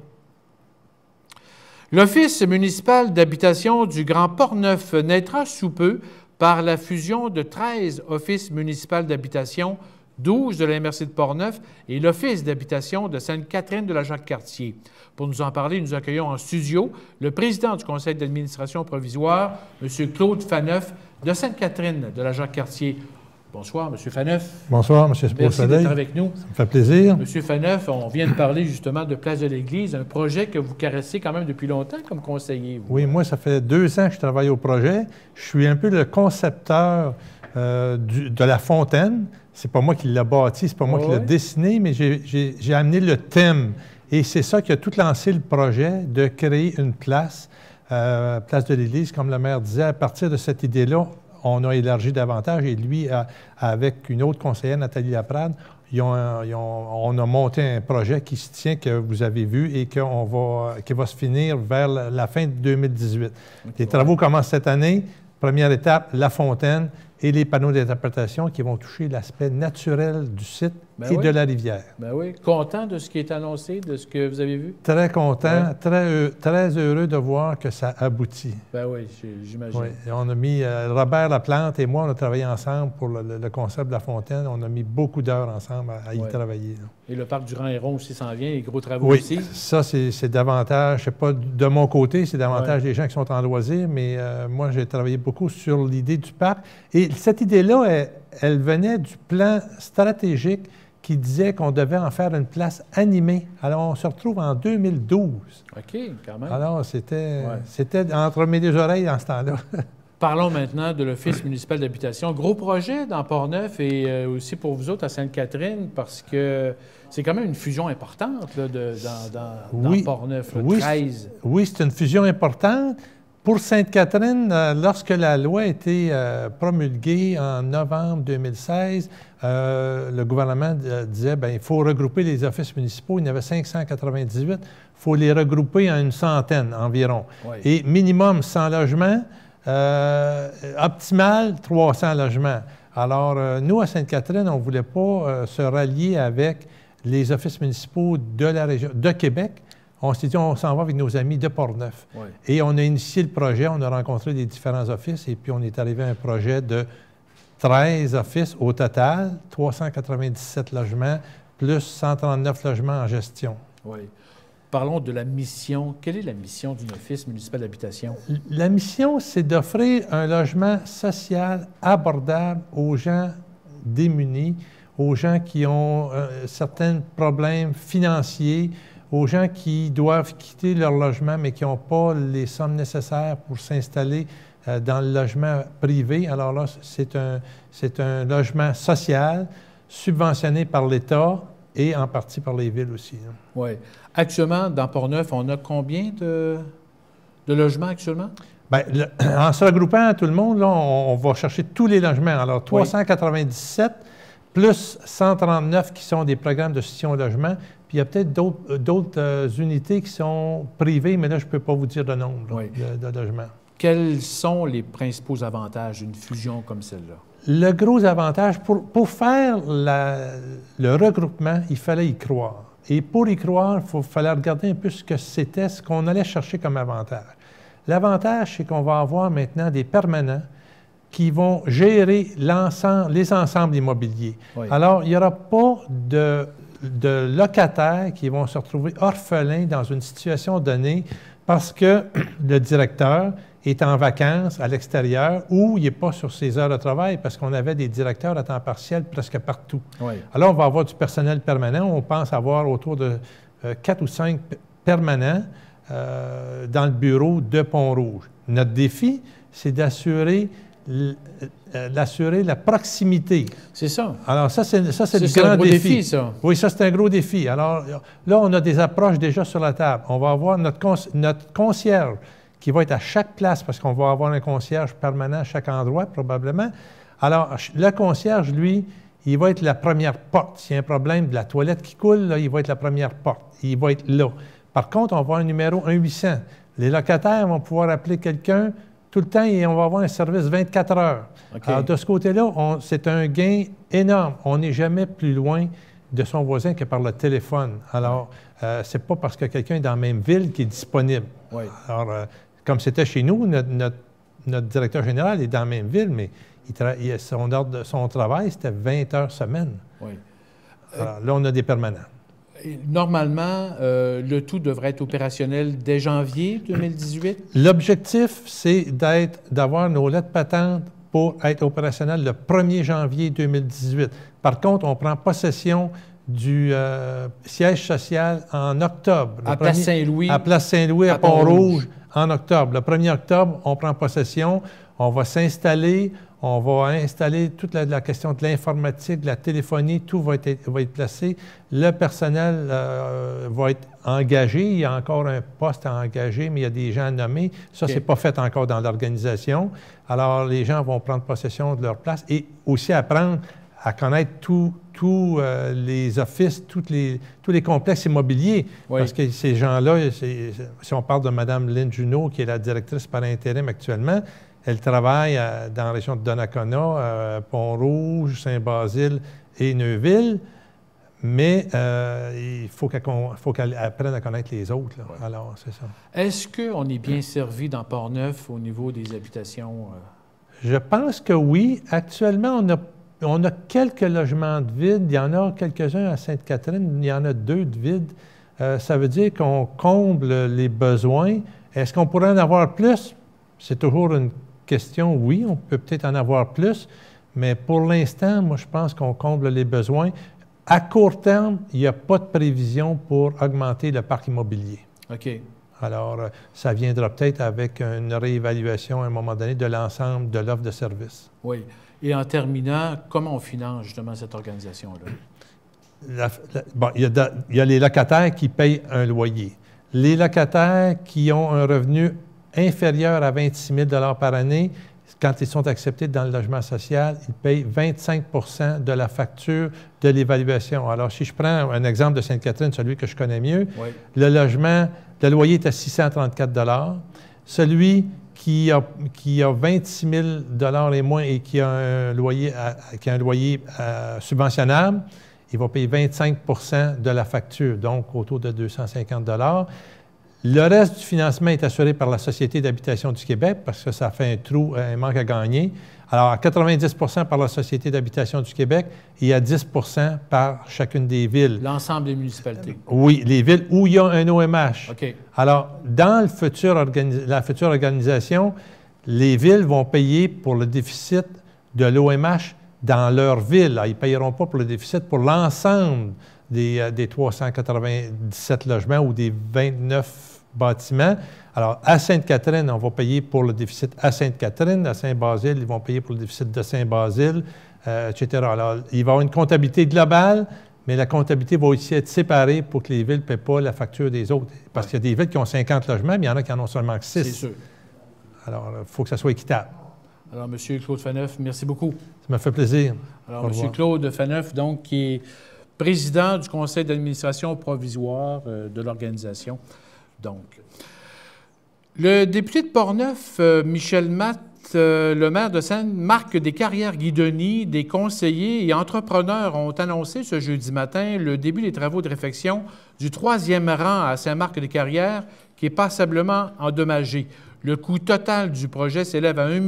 L'Office municipal d'habitation du Grand Portneuf naîtra sous peu par la fusion de 13 offices municipaux d'habitation, 12 de la MRC de Portneuf et l'Office d'habitation de Sainte-Catherine de la Jacques-Cartier. Pour nous en parler, nous accueillons en studio le président du conseil d'administration provisoire, M. Claude Phaneuf, de Sainte-Catherine de la Jacques-Cartier. Bonsoir, M. Phaneuf. Bonsoir, M. Beausoleil. Merci d'être avec nous. Ça me fait plaisir. M. Phaneuf, on vient de parler justement de Place de l'Église, un projet que vous caressez quand même depuis longtemps comme conseiller. Vous. Oui, moi, ça fait 2 ans que je travaille au projet. Je suis un peu le concepteur de la fontaine. C'est pas moi qui l'ai bâti, c'est pas moi qui l'ai dessiné, mais j'ai amené le thème. Et c'est ça qui a tout lancé le projet, de créer une place, Place de l'Église, comme le maire disait. À partir de cette idée-là, on a élargi davantage et lui, avec une autre conseillère, Nathalie Laprade, on a monté un projet qui se tient, que vous avez vu, et qui va se finir vers la fin de 2018. Les travaux commencent cette année. Première étape, la fontaine et les panneaux d'interprétation qui vont toucher l'aspect naturel du site de la rivière. Ben oui. Content de ce qui est annoncé, de ce que vous avez vu? Très content, très heureux de voir que ça aboutit. Ben oui, j'imagine. Oui. On a mis, Robert Laplante et moi, on a travaillé ensemble pour le concept de la fontaine. On a mis beaucoup d'heures ensemble à y travailler. Là. Et le parc du Rang-Héron aussi s'en vient, les gros travaux aussi? Oui, ça, c'est davantage, je ne sais pas de mon côté, c'est davantage des gens qui sont en loisirs, mais moi, j'ai travaillé beaucoup sur l'idée du parc. Et cette idée-là, elle venait du plan stratégique qui disait qu'on devait en faire une place animée. Alors, on se retrouve en 2012. OK, quand même. Alors, c'était entre mes 2 oreilles en ce temps-là. Parlons maintenant de l'Office municipal d'habitation. Gros projet dans Portneuf et aussi pour vous autres à Sainte-Catherine, parce que c'est quand même une fusion importante là, dans Portneuf, le 13. Oui, c'est une fusion importante. Pour Sainte-Catherine, lorsque la loi a été promulguée en novembre 2016, le gouvernement disait qu'il faut regrouper les offices municipaux. Il y en avait 598. Il faut les regrouper en une centaine environ. Oui. Et minimum 100 logements, optimal 300 logements. Alors, nous, à Sainte-Catherine, on ne voulait pas se rallier avec les offices municipaux de la région de Québec. On s'est dit, on s'en va avec nos amis de Portneuf. Oui. Et on a initié le projet, on a rencontré les différents offices et puis on est arrivé à un projet de 13 offices au total, 397 logements, plus 139 logements en gestion. Oui. Parlons de la mission. Quelle est la mission d'un office municipal d'habitation? La mission, c'est d'offrir un logement social abordable aux gens démunis, aux gens qui ont certains problèmes financiers, aux gens qui doivent quitter leur logement, mais qui n'ont pas les sommes nécessaires pour s'installer dans le logement privé. Alors là, c'est un logement social, subventionné par l'État et en partie par les villes aussi. Oui. Actuellement, dans Portneuf, on a combien de logements actuellement? Bien, en se regroupant tout le monde, là, on va chercher tous les logements. Alors, 397 plus 139 qui sont des programmes de soutien au logement. Puis il y a peut-être d'autres unités qui sont privées, mais là, je ne peux pas vous dire le nombre de logements. Quels sont les principaux avantages d'une fusion comme celle-là? Le gros avantage, pour faire le regroupement, il fallait y croire. Et pour y croire, il fallait regarder un peu ce que c'était, ce qu'on allait chercher comme avantage. L'avantage, c'est qu'on va avoir maintenant des permanents qui vont gérer les ensembles immobiliers. Oui. Alors, il n'y aura pas de locataires qui vont se retrouver orphelins dans une situation donnée parce que le directeur est en vacances à l'extérieur ou il n'est pas sur ses heures de travail parce qu'on avait des directeurs à temps partiel presque partout. Oui. Alors, on va avoir du personnel permanent. On pense avoir autour de 4 ou 5 permanents dans le bureau de Pont-Rouge. Notre défi, c'est d'assurer la proximité. C'est ça. Alors, ça, c'est le grand défi. Ça. Oui, ça, c'est un gros défi. Alors, là, on a des approches déjà sur la table. On va avoir notre concierge qui va être à chaque place, parce qu'on va avoir un concierge permanent à chaque endroit, probablement. Alors, le concierge, lui, il va être la première porte. S'il y a un problème de la toilette qui coule, là, il va être la première porte. Il va être là. Par contre, on va avoir un numéro 1-800. Les locataires vont pouvoir appeler quelqu'un tout le temps et on va avoir un service 24 heures. Okay. Alors, de ce côté-là, c'est un gain énorme. On n'est jamais plus loin de son voisin que par le téléphone. Alors, c'est pas parce que quelqu'un est dans la même ville qui est disponible. Oui. Alors, comme c'était chez nous, notre directeur général est dans la même ville, mais son travail, c'était 20 heures semaine. Oui. Alors, là, on a des permanents. Normalement, le tout devrait être opérationnel dès janvier 2018? L'objectif, c'est d'avoir nos lettres patentes pour être opérationnel le 1er janvier 2018. Par contre, on prend possession du siège social en octobre. À Place Saint-Louis. À Place Saint-Louis, à Pont-Rouge, en octobre. Le 1er octobre, on prend possession, on va s'installer, on va installer toute la question de l'informatique, de la téléphonie, tout va être placé. Le personnel va être engagé. Il y a encore un poste à engager, mais il y a des gens à nommer. Ça, c'est pas fait encore dans l'organisation. Alors, les gens vont prendre possession de leur place et aussi apprendre à connaître tous les offices, tous les complexes immobiliers. Oui. Parce que ces gens-là, si on parle de Mme Lynn Junot, qui est la directrice par intérim actuellement, elle travaille dans la région de Donnacona, Pont-Rouge, Saint-Basile et Neuville, mais il faut qu'elle apprenne à connaître les autres. Là. Ouais. Alors, c'est ça. Est-ce qu'on est bien servi dans Port-Neuf au niveau des habitations? Je pense que oui. Actuellement, on a quelques logements de vide. Il y en a quelques-uns à Sainte-Catherine. Il y en a 2 de vides. Ça veut dire qu'on comble les besoins. Est-ce qu'on pourrait en avoir plus? C'est toujours une question, oui, on peut peut-être en avoir plus, mais pour l'instant, moi, je pense qu'on comble les besoins. À court terme, il n'y a pas de prévision pour augmenter le parc immobilier. OK. Alors, ça viendra peut-être avec une réévaluation à un moment donné de l'ensemble de l'offre de services. Oui. Et en terminant, comment on finance justement cette organisation-là? Bon, il y a les locataires qui payent un loyer. Les locataires qui ont un revenu inférieur à 26 000 par année, quand ils sont acceptés dans le logement social, ils payent 25 de la facture de l'évaluation. Alors, si je prends un exemple de Sainte-Catherine, celui que je connais mieux, oui. Le loyer est à 634 Celui qui a 26 000 et moins et qui a un loyer subventionnable, il va payer 25 de la facture, donc autour de 250 Le reste du financement est assuré par la Société d'habitation du Québec parce que ça fait un trou, un manque à gagner. Alors, à 90 par la Société d'habitation du Québec et à 10 par chacune des villes. L'ensemble des municipalités. Oui, les villes où il y a un OMH. OK. Alors, dans la future organisation, les villes vont payer pour le déficit de l'OMH dans leur ville. Alors, ils ne payeront pas pour le déficit pour l'ensemble des 397 logements ou des 29 bâtiments. Alors, à Sainte-Catherine, on va payer pour le déficit à Sainte-Catherine. À Saint-Basile, ils vont payer pour le déficit de Saint-Basile, etc. Alors, il va y avoir une comptabilité globale, mais la comptabilité va aussi être séparée pour que les villes ne paient pas la facture des autres. Parce qu'il y a des villes qui ont 50 logements, mais il y en a qui en ont seulement 6. C'est sûr. Alors, il faut que ça soit équitable. Alors, M. Claude Faneuf, merci beaucoup. Ça m'a fait plaisir. Alors, M. Claude Faneuf, donc, qui est président du conseil d'administration provisoire de l'organisation. Donc, le député de Portneuf, Michel Matt, le maire de Seine, marque des carrières Guidoni. Des conseillers et entrepreneurs ont annoncé ce jeudi matin le début des travaux de réfection du 3e rang à Saint-Marc-des-Carrières, qui est passablement endommagé. Le coût total du projet s'élève à 1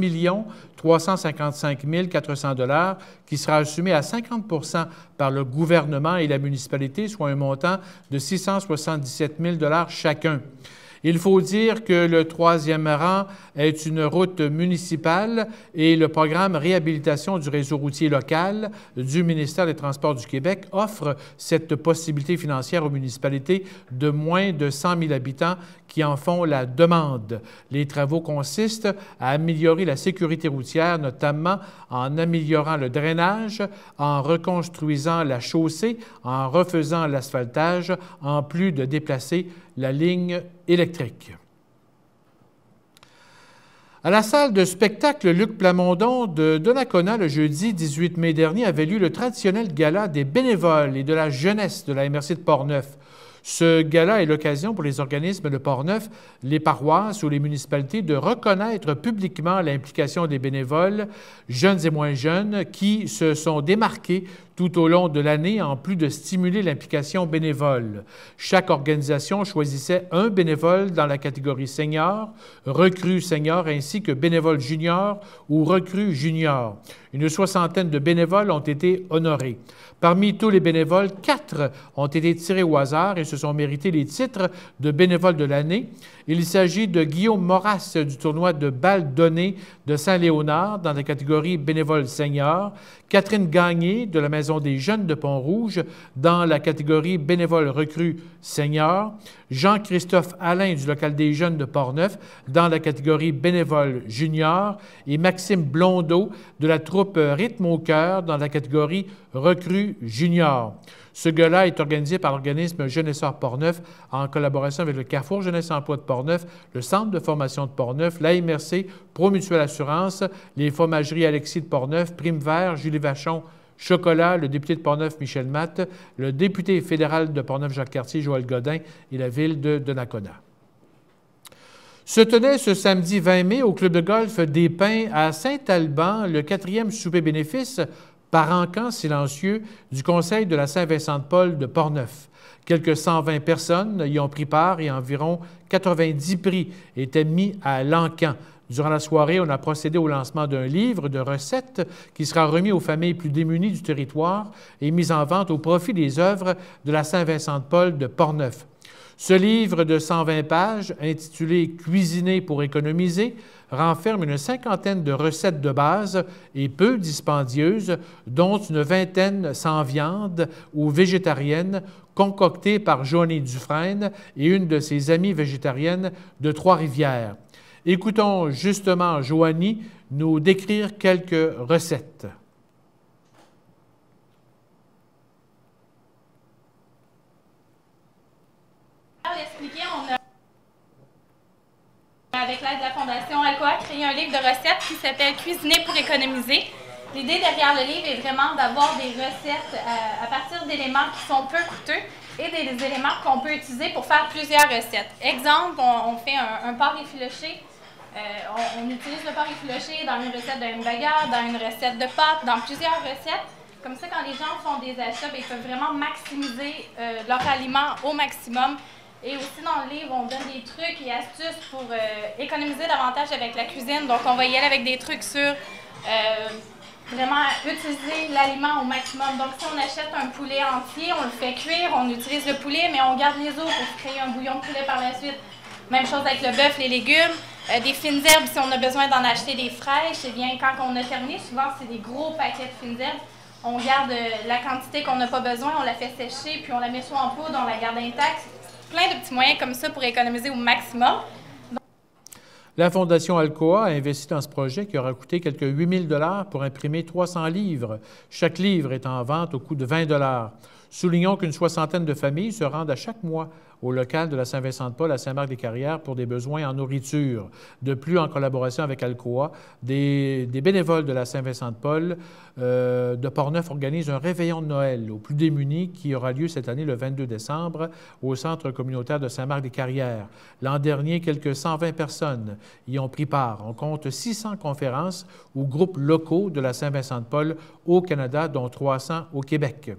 355 400 $, qui sera assumé à 50 % par le gouvernement et la municipalité, soit un montant de 677 000 $ chacun. Il faut dire que le 3e rang est une route municipale et le programme Réhabilitation du réseau routier local du ministère des Transports du Québec offre cette possibilité financière aux municipalités de moins de 100 000 habitants qui en font la demande. Les travaux consistent à améliorer la sécurité routière, notamment en améliorant le drainage, en reconstruisant la chaussée, en refaisant l'asphaltage, en plus de déplacer la ligne électrique. À la salle de spectacle Luc Plamondon de Donnacona, le jeudi 18 mai dernier, avait lieu le traditionnel gala des bénévoles et de la jeunesse de la MRC de Portneuf. Ce gala est l'occasion pour les organismes de Portneuf, les paroisses ou les municipalités de reconnaître publiquement l'implication des bénévoles, jeunes et moins jeunes, qui se sont démarqués tout au long de l'année, en plus de stimuler l'implication bénévole. Chaque organisation choisissait un bénévole dans la catégorie senior, recrue senior, ainsi que bénévole junior ou recrue junior. Une soixantaine de bénévoles ont été honorés. Parmi tous les bénévoles, 4 ont été tirés au hasard et se sont mérités les titres de bénévole de l'année. Il s'agit de Guillaume Moras du tournoi de balle donnée de Saint-Léonard dans la catégorie bénévole senior, Catherine Gagné de la Maison des Jeunes de Pont-Rouge dans la catégorie bénévole recrue senior, Jean-Christophe Alain du local des Jeunes de Portneuf dans la catégorie bénévole junior et Maxime Blondeau de la troupe Rythme au cœur dans la catégorie recrue junior. Ce gala est organisé par l'organisme Jeunesseur Portneuf en collaboration avec le Carrefour Jeunesse Emploi de Portneuf, le Centre de formation de Portneuf, la MRC, Promutuelle Assurance, les fromageries Alexis de Portneuf, Prime Vert, Julie Vachon, Chocolat, le député de Portneuf, Michel Matte, le député fédéral de Portneuf, Jacques Cartier, Joël Godin et la ville de Donnacona. Se tenait ce samedi 20 mai au club de golf des Pins à Saint-Alban le 4e souper bénéfice par encamp silencieux du Conseil de la Saint-Vincent-de-Paul de Portneuf. Quelques 120 personnes y ont pris part et environ 90 prix étaient mis à l'encan. Durant la soirée, on a procédé au lancement d'un livre de recettes qui sera remis aux familles plus démunies du territoire et mis en vente au profit des œuvres de la Saint-Vincent-de-Paul de Portneuf. Ce livre de 120 pages, intitulé « Cuisiner pour économiser », renferme une cinquantaine de recettes de base et peu dispendieuses, dont une vingtaine sans viande ou végétarienne, concoctées par Joanie Dufresne et une de ses amies végétariennes de Trois-Rivières. Écoutons justement Joanie nous décrire quelques recettes. Avec l'aide de la Fondation Alcoa, créé un livre de recettes qui s'appelle « Cuisiner pour économiser ». L'idée derrière le livre est vraiment d'avoir des recettes à partir d'éléments qui sont peu coûteux et des éléments qu'on peut utiliser pour faire plusieurs recettes. Exemple, on fait un porc effiloché. On utilise le porc effiloché dans une recette d'un hamburger, dans une recette de pâtes, dans plusieurs recettes. Comme ça, quand les gens font des achats, ils peuvent vraiment maximiser leur aliment au maximum. Et aussi dans le livre, on donne des trucs et astuces pour économiser davantage avec la cuisine. Donc, on va y aller avec des trucs sur vraiment utiliser l'aliment au maximum. Donc, si on achète un poulet entier, on le fait cuire, on utilise le poulet, mais on garde les os pour créer un bouillon de poulet par la suite. Même chose avec le bœuf, les légumes. Des fines herbes, si on a besoin d'en acheter des fraîches, eh bien, quand on a terminé, souvent, c'est des gros paquets de fines herbes. On garde la quantité qu'on n'a pas besoin, on la fait sécher, puis on la met soit en poudre, on la garde intacte. Plein de petits moyens comme ça pour économiser au maximum. La Fondation Alcoa a investi dans ce projet qui aura coûté quelques 8 000 $ pour imprimer 300 livres. Chaque livre est en vente au coût de 20 $. Soulignons qu'une soixantaine de familles se rendent à chaque mois au local de la Saint-Vincent-de-Paul à Saint-Marc-des-Carrières pour des besoins en nourriture. De plus, en collaboration avec Alcoa, des bénévoles de la Saint-Vincent-de-Paul de Portneuf organisent un réveillon de Noël aux plus démunis qui aura lieu cette année le 22 décembre au centre communautaire de Saint-Marc-des-Carrières. L'an dernier, quelques 120 personnes y ont pris part. On compte 600 conférences ou groupes locaux de la Saint-Vincent-de-Paul au Canada, dont 300 au Québec.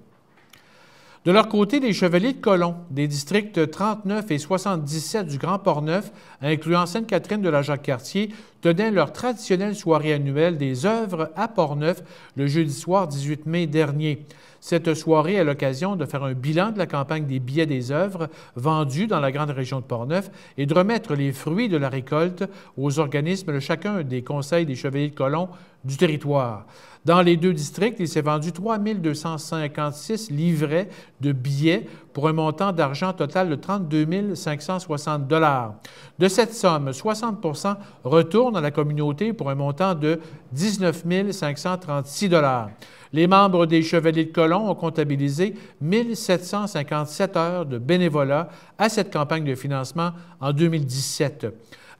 De leur côté, les Chevaliers de Colomb, des districts 39 et 77 du Grand Portneuf, incluant Sainte-Catherine de la Jacques-Cartier, tenaient leur traditionnelle soirée annuelle des œuvres à Portneuf le jeudi soir 18 mai dernier. Cette soirée a l'occasion de faire un bilan de la campagne des billets des œuvres vendus dans la grande région de Portneuf et de remettre les fruits de la récolte aux organismes de chacun des conseils des Chevaliers de Colomb du territoire. Dans les deux districts, il s'est vendu 3 256 livrets de billets pour un montant d'argent total de 32 560 $. De cette somme, 60 % retournent à la communauté pour un montant de 19 536 $. Les membres des Chevaliers de Colomb ont comptabilisé 1 757 heures de bénévolat à cette campagne de financement en 2017.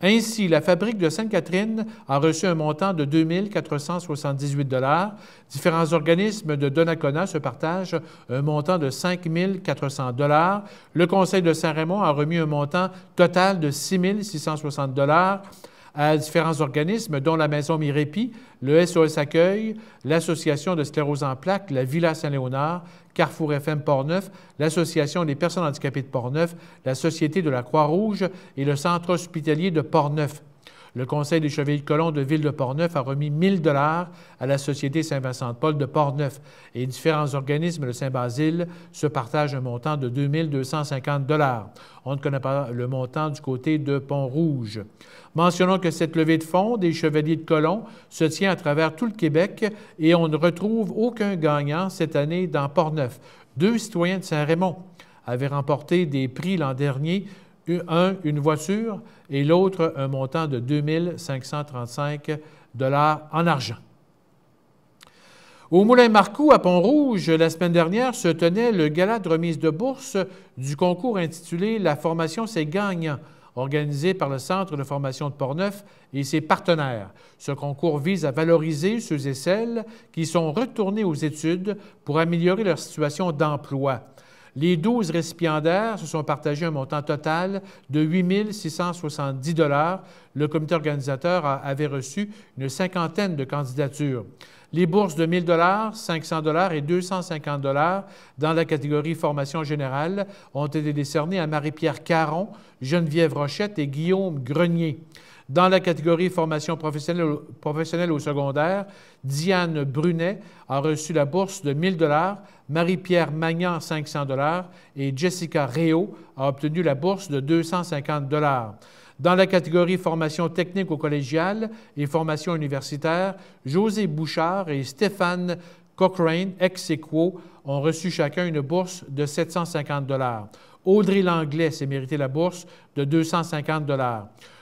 Ainsi, la fabrique de Sainte-Catherine a reçu un montant de 2 478 $. Différents organismes de Donnacona se partagent un montant de 5 400 $. Le Conseil de Saint-Raymond a remis un montant total de 6 660 $. à différents organismes, dont la Maison Mirepi, le SOS Accueil, l'Association de sclérose en plaques, la Villa Saint-Léonard, Carrefour FM Portneuf, l'Association des personnes handicapées de Portneuf, la Société de la Croix-Rouge et le Centre hospitalier de Portneuf. Le Conseil des Chevaliers de Colomb de Ville de Portneuf a remis 1 000 $ à la Société Saint-Vincent-de-Paul de Portneuf et différents organismes de Saint-Basile se partagent un montant de 2 250 $. On ne connaît pas le montant du côté de Pont-Rouge. Mentionnons que cette levée de fonds des Chevaliers de Colomb se tient à travers tout le Québec et on ne retrouve aucun gagnant cette année dans Portneuf. 2 citoyens de Saint-Raymond avaient remporté des prix l'an dernier, un, une voiture, et l'autre, un montant de 2 535 $ en argent. Au Moulin Marcoux, à Pont-Rouge, la semaine dernière, se tenait le gala de remise de bourse du concours intitulé « La formation, c'est gagnant », organisé par le Centre de formation de Portneuf et ses partenaires. Ce concours vise à valoriser ceux et celles qui sont retournés aux études pour améliorer leur situation d'emploi. Les 12 récipiendaires se sont partagés un montant total de 8 670 $. Le comité organisateur avait reçu une cinquantaine de candidatures. Les bourses de 1 000 $, 500 $ et 250 $ dans la catégorie formation générale ont été décernées à Marie-Pierre Caron, Geneviève Rochette et Guillaume Grenier. Dans la catégorie formation professionnelle au secondaire, Diane Brunet a reçu la bourse de 1 000 $, Marie-Pierre Magnan 500 $ et Jessica Réau a obtenu la bourse de 250 $. Dans la catégorie formation technique au collégial et formation universitaire, José Bouchard et Stéphane Cochrane, ex-Equo, ont reçu chacun une bourse de 750 $. Audrey Langlais s'est mérité la bourse de 250 $.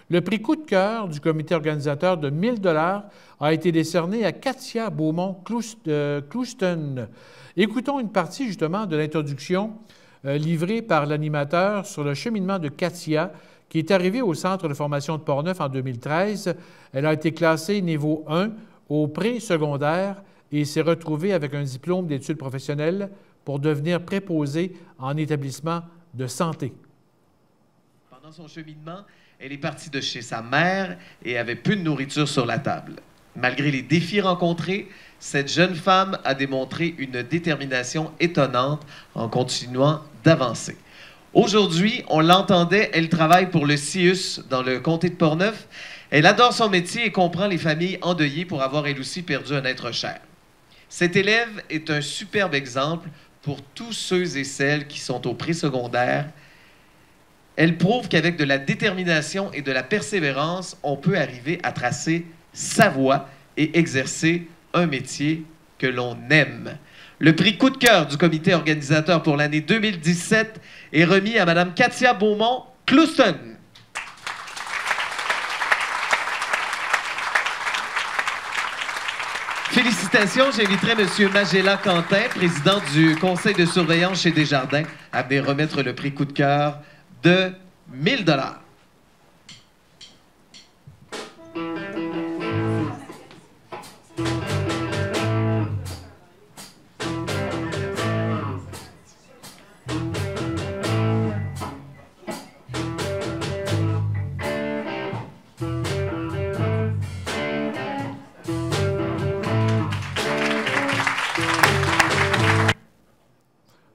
Le prix coup de cœur du comité organisateur de 1 000 $ a été décerné à Katia Beaumont-Clouston. Écoutons une partie justement de l'introduction livrée par l'animateur sur le cheminement de Katia, qui est arrivée au Centre de formation de Portneuf en 2013. Elle a été classée niveau 1 au pré-secondaire et s'est retrouvée avec un diplôme d'études professionnelles pour devenir préposée en établissement de santé. Pendant son cheminement, elle est partie de chez sa mère et avait peu de nourriture sur la table. Malgré les défis rencontrés, cette jeune femme a démontré une détermination étonnante en continuant d'avancer. Aujourd'hui, on l'entendait, elle travaille pour le CIUS dans le comté de Portneuf. Elle adore son métier et comprend les familles endeuillées pour avoir elle aussi perdu un être cher. Cette élève est un superbe exemple pour tous ceux et celles qui sont au présecondaire. Elle prouve qu'avec de la détermination et de la persévérance, on peut arriver à tracer sa voie et exercer un métier que l'on aime. Le prix coup de cœur du comité organisateur pour l'année 2017 est remis à Mme Katia Beaumont-Clouston. Félicitations, j'inviterai M. Magella Quentin, président du conseil de surveillance chez Desjardins, à venir remettre le prix coup de cœur de 1 000 $.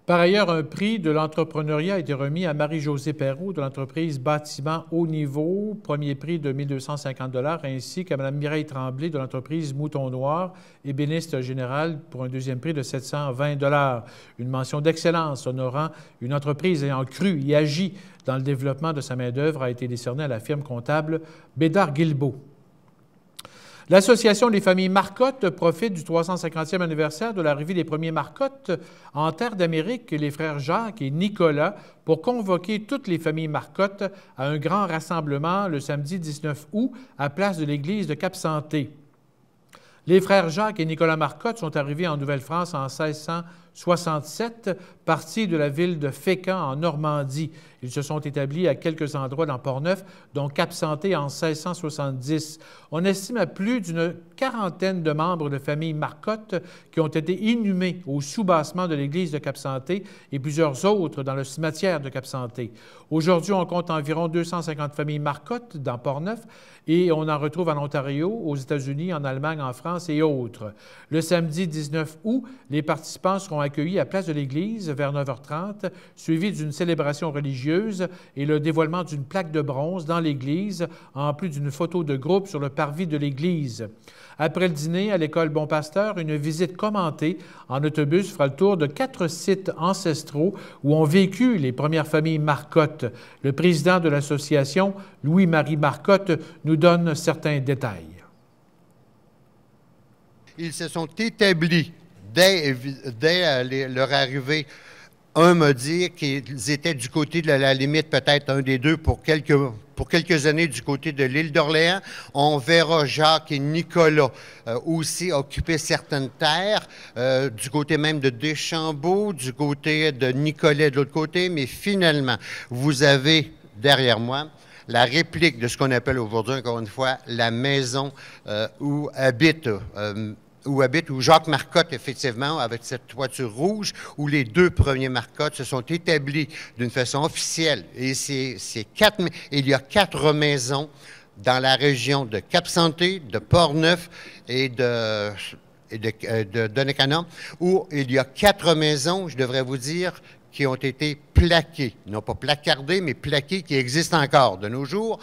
Par ailleurs, un prix de l'entrepreneuriat a été remis à Marie-Josée Perrault de l'entreprise Bâtiment Haut Niveau, premier prix de 1 250 $, ainsi qu'à Mme Mireille Tremblay de l'entreprise Mouton Noir, ébéniste général pour un deuxième prix de 720 $. Une mention d'excellence honorant une entreprise ayant cru et agi dans le développement de sa main-d'œuvre a été décernée à la firme comptable Bédard-Guilbeault. L'Association des familles Marcotte profite du 350e anniversaire de l'arrivée des premiers Marcotte en terre d'Amérique, les frères Jacques et Nicolas, pour convoquer toutes les familles Marcotte à un grand rassemblement le samedi 19 août à place de l'église de Cap-Santé. Les frères Jacques et Nicolas Marcotte sont arrivés en Nouvelle-France en 1600 1967, partis de la ville de Fécamp en Normandie. Ils se sont établis à quelques endroits dans Portneuf, dont Cap-Santé en 1670. On estime à plus d'une quarantaine de membres de famille Marcotte qui ont été inhumés au sous-bassement de l'église de Cap-Santé et plusieurs autres dans le cimetière de Cap-Santé. Aujourd'hui, on compte environ 250 familles Marcotte dans Portneuf et on en retrouve en Ontario, aux États-Unis, en Allemagne, en France et autres. Le samedi 19 août, les participants seront accueillis à Place de l'Église vers 9h30, suivis d'une célébration religieuse et le dévoilement d'une plaque de bronze dans l'église, en plus d'une photo de groupe sur le parvis de l'église. Après le dîner, à l'école Bon Pasteur, une visite commentée en autobus fera le tour de 4 sites ancestraux où ont vécu les premières familles Marcotte. Le président de l'association, Louis-Marie Marcotte, nous donne certains détails. Ils se sont établis dès leur arrivée. Un m'a dit qu'ils étaient du côté de la limite, peut-être un des deux, pour quelques années du côté de l'île d'Orléans. On verra Jacques et Nicolas aussi occuper certaines terres, du côté même de Deschambault, du côté de Nicolet de l'autre côté, mais finalement, vous avez derrière moi la réplique de ce qu'on appelle aujourd'hui, encore une fois, la maison où habite Jacques Marcotte, effectivement, avec cette toiture rouge, où les deux premiers Marcotte se sont établis d'une façon officielle. Et il y a 4 maisons dans la région de Cap-Santé, de Portneuf et de Donnacona, où il y a 4 maisons, je devrais vous dire, qui ont été plaquées, non pas placardées, mais plaquées, qui existent encore de nos jours,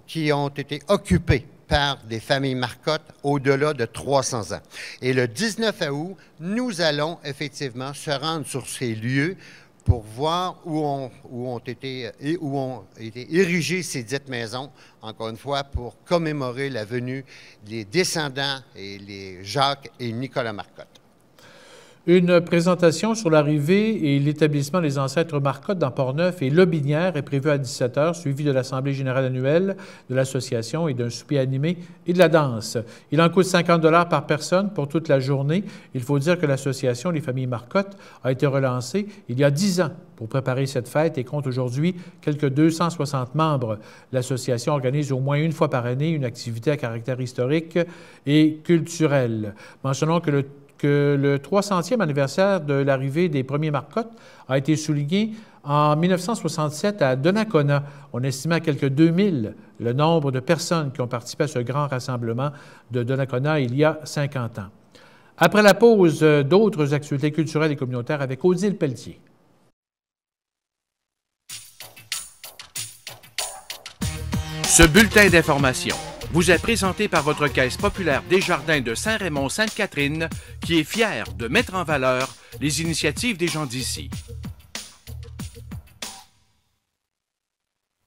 qui ont été occupées par des familles Marcotte au-delà de 300 ans. Et le 19 août, nous allons effectivement se rendre sur ces lieux pour voir où ont été érigées ces dites maisons, encore une fois, pour commémorer la venue des descendants et les Jacques et Nicolas Marcotte. Une présentation sur l'arrivée et l'établissement des ancêtres Marcotte dans Portneuf et Lobinière est prévue à 17h, suivie de l'Assemblée générale annuelle de l'association et d'un souper animé et de la danse. Il en coûte 50 $ par personne pour toute la journée. Il faut dire que l'association Les Familles Marcotte a été relancée il y a 10 ans pour préparer cette fête et compte aujourd'hui quelques 260 membres. L'association organise au moins une fois par année une activité à caractère historique et culturel. Mentionnons que le 300e anniversaire de l'arrivée des premiers Marcotte a été souligné en 1967 à Donnacona. On estimait à quelques 2000 le nombre de personnes qui ont participé à ce grand rassemblement de Donnacona il y a 50 ans. Après la pause, d'autres activités culturelles et communautaires avec Odile Pelletier. Ce bulletin d'information vous est présenté par votre Caisse populaire Desjardins de Saint-Raymond-Sainte-Catherine, qui est fière de mettre en valeur les initiatives des gens d'ici.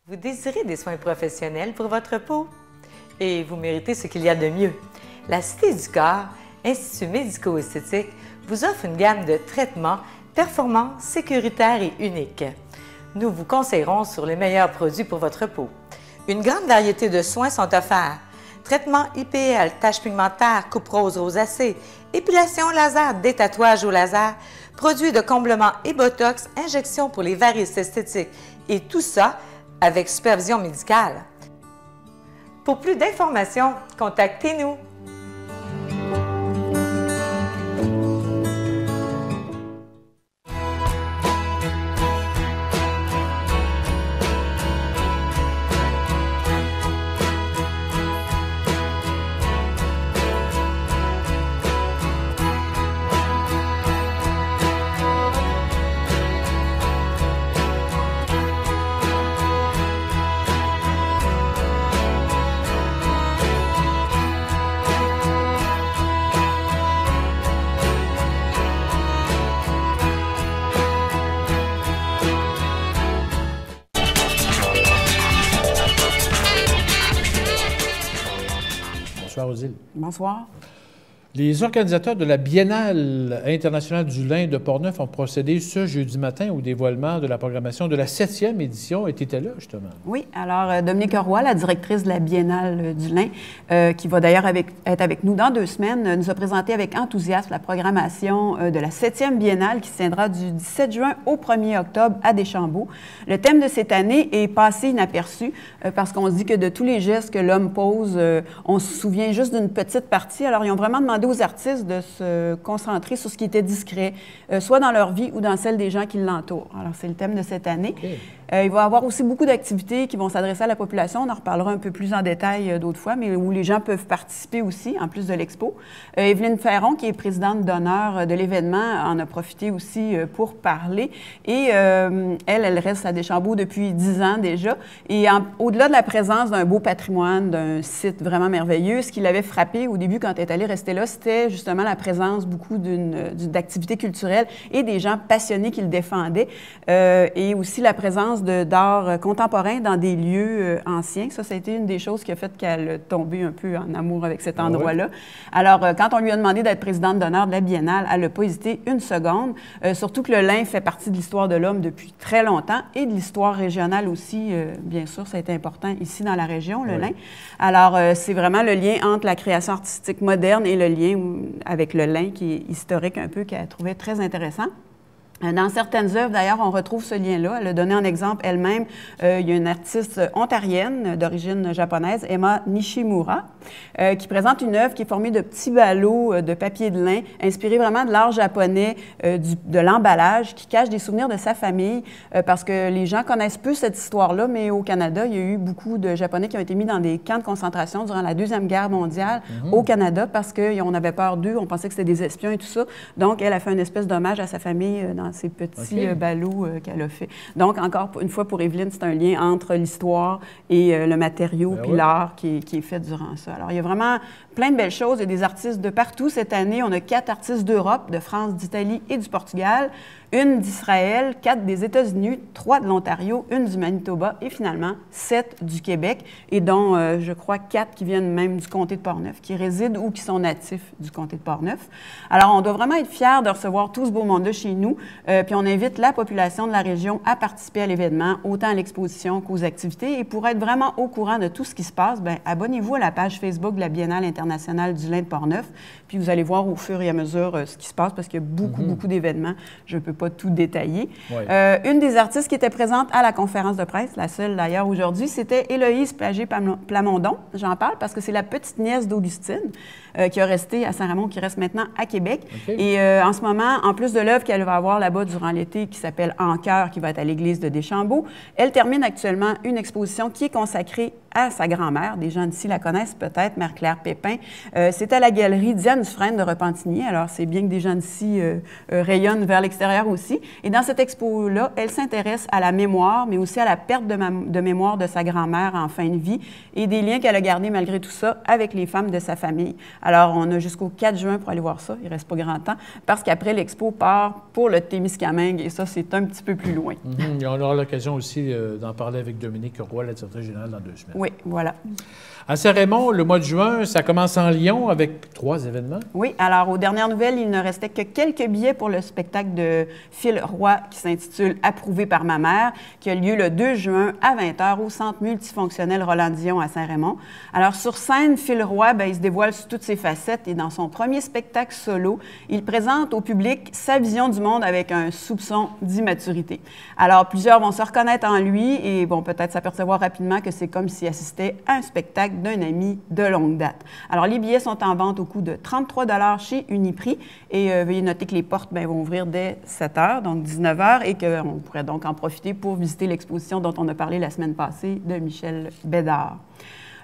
Vous désirez des soins professionnels pour votre peau? Et vous méritez ce qu'il y a de mieux. La Cité du Corps, Institut médico-esthétique, vous offre une gamme de traitements performants, sécuritaires et uniques. Nous vous conseillerons sur les meilleurs produits pour votre peau. Une grande variété de soins sont offerts. Traitement IPL, taches pigmentaires, coupe rose rosacée, épilation laser, détatouage au laser, produits de comblement et botox, injections pour les varices esthétiques et tout ça avec supervision médicale. Pour plus d'informations, contactez-nous. Bonsoir, Odile. Bonsoir. Les organisateurs de la Biennale internationale du lin de Portneuf ont procédé ce jeudi matin au dévoilement de la programmation de la 7e édition. Et tu étais là, justement. Oui, alors Dominique Roy, la directrice de la Biennale du lin, qui va d'ailleurs être avec nous dans 2 semaines, nous a présenté avec enthousiasme la programmation de la 7e Biennale qui se tiendra du 17 juin au 1er octobre à Deschambault. Le thème de cette année est passé inaperçu parce qu'on se dit que de tous les gestes que l'homme pose, on se souvient juste d'une petite partie. Alors, ils ont vraiment demandé aux artistes de se concentrer sur ce qui était discret, soit dans leur vie ou dans celle des gens qui l'entourent. Alors, c'est le thème de cette année. Okay. Il va y avoir aussi beaucoup d'activités qui vont s'adresser à la population. On en reparlera un peu plus en détail d'autres fois, mais où les gens peuvent participer aussi, en plus de l'expo. Evelyne Ferron, qui est présidente d'honneur de l'événement, en a profité aussi pour parler. Et elle reste à Deschambault depuis 10 ans déjà. Et au-delà de la présence d'un beau patrimoine, d'un site vraiment merveilleux, ce qui l'avait frappé au début quand elle est allée rester là, c'était justement la présence beaucoup d'activités culturelles et des gens passionnés qui le défendaient. Et aussi la présence d'art contemporain dans des lieux anciens. Ça a été une des choses qui a fait qu'elle est tombée un peu en amour avec cet endroit-là. Alors, quand on lui a demandé d'être présidente d'honneur de la Biennale, elle n'a pas hésité une seconde, surtout que le lin fait partie de l'histoire de l'homme depuis très longtemps et de l'histoire régionale aussi, bien sûr, ça a été important ici dans la région, le lin. Alors, c'est vraiment le lien entre la création artistique moderne et le lien avec le lin qui est historique un peu, qu'elle trouvait très intéressant. Dans certaines œuvres, d'ailleurs, on retrouve ce lien-là. Elle a donné un exemple elle-même. Il y a une artiste ontarienne d'origine japonaise, Emma Nishimura, qui présente une œuvre qui est formée de petits ballots de papier de lin, inspirés vraiment de l'art japonais, de l'emballage, qui cache des souvenirs de sa famille, parce que les gens connaissent peu cette histoire-là, mais au Canada, il y a eu beaucoup de Japonais qui ont été mis dans des camps de concentration durant la Deuxième Guerre mondiale au Canada, parce qu'on avait peur d'eux, on pensait que c'était des espions et tout ça. Donc, elle a fait une espèce d'hommage à sa famille dans ces petits ballots qu'elle a fait. Donc, encore une fois, pour Evelyne, c'est un lien entre l'histoire et le matériau, puis l'art qui est fait durant ça. Alors, il y a vraiment plein de belles choses. Il y a des artistes de partout. Cette année, on a 4 artistes d'Europe, de France, d'Italie et du Portugal, 1 d'Israël, 4 des États-Unis, 3 de l'Ontario, 1 du Manitoba et finalement 7 du Québec, et dont, je crois, 4 qui viennent même du comté de Portneuf, qui résident ou qui sont natifs du comté de Portneuf. Alors, on doit vraiment être fiers de recevoir tout ce beau monde-là chez nous, puis on invite la population de la région à participer à l'événement, autant à l'exposition qu'aux activités. Et pour être vraiment au courant de tout ce qui se passe, bien, abonnez-vous à la page Facebook de la Biennale internationale du lin de Portneuf, puis vous allez voir au fur et à mesure ce qui se passe, parce qu'il y a beaucoup d'événements. Je ne peux pas tout détailler. Une des artistes qui était présente à la conférence de presse, la seule d'ailleurs aujourd'hui, c'était Héloïse Plamondon. J'en parle parce que c'est la petite nièce d'Augustine qui a resté à Saint-Raymond, qui reste maintenant à Québec. Et en ce moment, en plus de l'œuvre qu'elle va avoir là-bas durant l'été, qui s'appelle En cœur, qui va être à l'église de Deschambault, elle termine actuellement une exposition qui est consacrée à sa grand-mère. Des gens d'ici la connaissent peut-être, Mère-Claire Pépin. C'est à la galerie Diane Dufresne de Repentigny. Alors, c'est bien que des gens d'ici rayonnent vers l'extérieur aussi. Et dans cette expo-là, elle s'intéresse à la mémoire, mais aussi à la perte de mémoire de sa grand-mère en fin de vie et des liens qu'elle a gardés malgré tout ça avec les femmes de sa famille. Alors, on a jusqu'au 4 juin pour aller voir ça. Il ne reste pas grand temps parce qu'après, l'expo part pour le Témiscamingue et ça, c'est un petit peu plus loin. Et on aura l'occasion aussi d'en parler avec Dominique Roy, la directrice générale, dans 2 semaines. Oui, voilà. À Saint-Raymond, le mois de juin, ça commence en Lyon avec 3 événements. Oui, alors aux dernières nouvelles, il ne restait que quelques billets pour le spectacle de Phil Roy qui s'intitule « Approuvé par ma mère », qui a lieu le 2 juin à 20h au Centre multifonctionnel Roland-Dion à Saint-Raymond. Alors sur scène, Phil Roy, il se dévoile sous toutes ses facettes et dans son premier spectacle solo, il présente au public sa vision du monde avec un soupçon d'immaturité. Alors plusieurs vont se reconnaître en lui et vont peut-être s'apercevoir rapidement que c'est comme s'il assistait à un spectacle d'un ami de longue date. Alors, les billets sont en vente au coût de 33 $ chez Uniprix et veuillez noter que les portes vont ouvrir dès 7 h, donc 19 h, et qu'on pourrait donc en profiter pour visiter l'exposition dont on a parlé la semaine passée de Michel Bédard.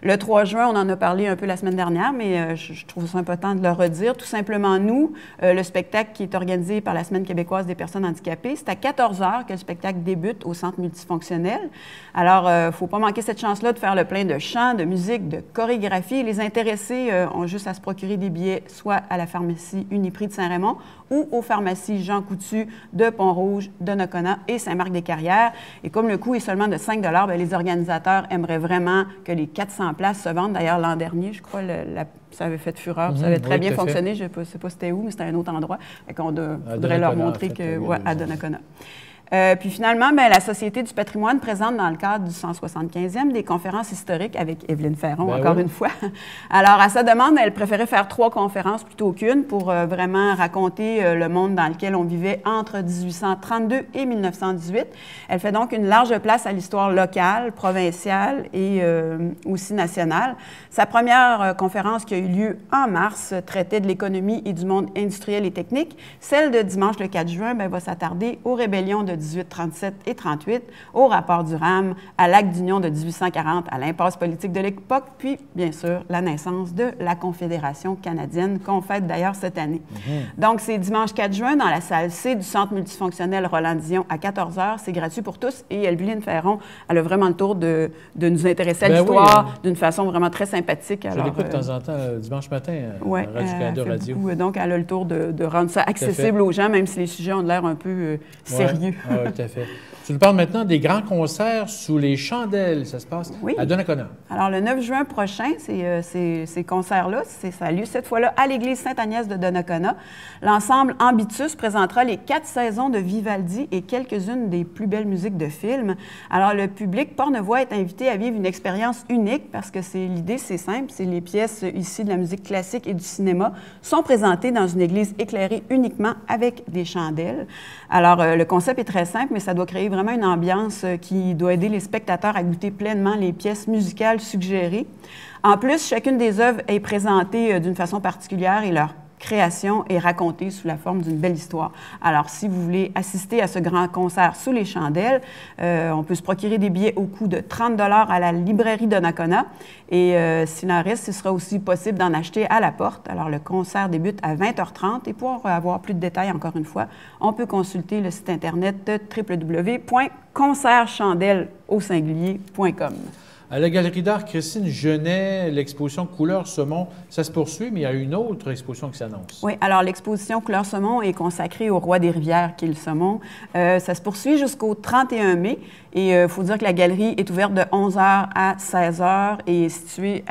Le 3 juin, on en a parlé un peu la semaine dernière, mais je trouve ça important de le redire. Tout simplement, nous, le spectacle qui est organisé par la Semaine québécoise des personnes handicapées, c'est à 14 h que le spectacle débute au Centre multifonctionnel. Alors, il ne faut pas manquer cette chance-là de faire le plein de chants, de musique, de chorégraphie. Les intéressés ont juste à se procurer des billets soit à la pharmacie Uniprix de Saint-Raymond ou aux pharmacies Jean Coutu de Pont-Rouge, de Nakona et Saint-Marc-des-Carrières. Et comme le coût est seulement de 5 $, les organisateurs aimeraient vraiment que les 400 en place se vendent. D'ailleurs, l'an dernier, je crois, ça avait fait fureur, ça avait très bien fonctionné. Je ne sais pas c'était où, mais c'était un autre endroit. On faudrait leur montrer à Donnacona. Puis finalement, la Société du patrimoine présente dans le cadre du 175e des conférences historiques avec Évelyne Ferron, encore une fois. Alors, à sa demande, elle préférait faire 3 conférences plutôt qu'une pour vraiment raconter le monde dans lequel on vivait entre 1832 et 1918. Elle fait donc une large place à l'histoire locale, provinciale et aussi nationale. Sa première conférence qui a eu lieu en mars traitait de l'économie et du monde industriel et technique. Celle de dimanche le 4 juin va s'attarder aux rébellions de 1837 et 38, au rapport Durham, à l'acte d'union de 1840, à l'impasse politique de l'époque, puis, bien sûr, la naissance de la Confédération canadienne, qu'on fête d'ailleurs cette année. Donc, c'est dimanche 4 juin, dans la salle C du Centre multifonctionnel Roland-Dion, à 14 h. C'est gratuit pour tous. Et Évelyne Ferron, elle a vraiment le tour de nous intéresser à l'histoire d'une façon vraiment très sympathique. Je l'écoute de temps en temps, dimanche matin, à Radio-Canada Radio. Donc, elle a le tour de rendre ça accessible aux gens, même si les sujets ont l'air un peu sérieux. Oui, tout à fait. Tu nous parles maintenant des grands concerts sous les chandelles. Ça se passe à Donnacona. Alors, le 9 juin prochain, ces concerts-là, ça a lieu cette fois-là à l'église Sainte-Agnès de Donnacona. L'ensemble Ambitus présentera les 4 saisons de Vivaldi et quelques-unes des plus belles musiques de films. Alors, le public pornevois est invité à vivre une expérience unique parce que l'idée, c'est simple, c'est les pièces ici de la musique classique et du cinéma sont présentées dans une église éclairée uniquement avec des chandelles. Alors, le concept est très simple, mais ça doit créer vraiment une ambiance qui doit aider les spectateurs à goûter pleinement les pièces musicales suggérées. En plus, chacune des œuvres est présentée d'une façon particulière et leur création est racontée sous la forme d'une belle histoire. Alors, si vous voulez assister à ce grand concert sous les chandelles, on peut se procurer des billets au coût de 30 $ à la librairie Donnacona. Et s'il en reste, ce sera aussi possible d'en acheter à la porte. Alors, le concert débute à 20 h 30 et pour avoir plus de détails, encore une fois, on peut consulter le site Internet www.concertchandelle.com. À la Galerie d'art Christine Genet, l'exposition Couleurs Saumon, ça se poursuit, mais il y a une autre exposition qui s'annonce. Oui, alors l'exposition Couleurs Saumon est consacrée au roi des rivières, qui est le saumon. Ça se poursuit jusqu'au 31 mai. Et il faut dire que la galerie est ouverte de 11 h à 16 h et est située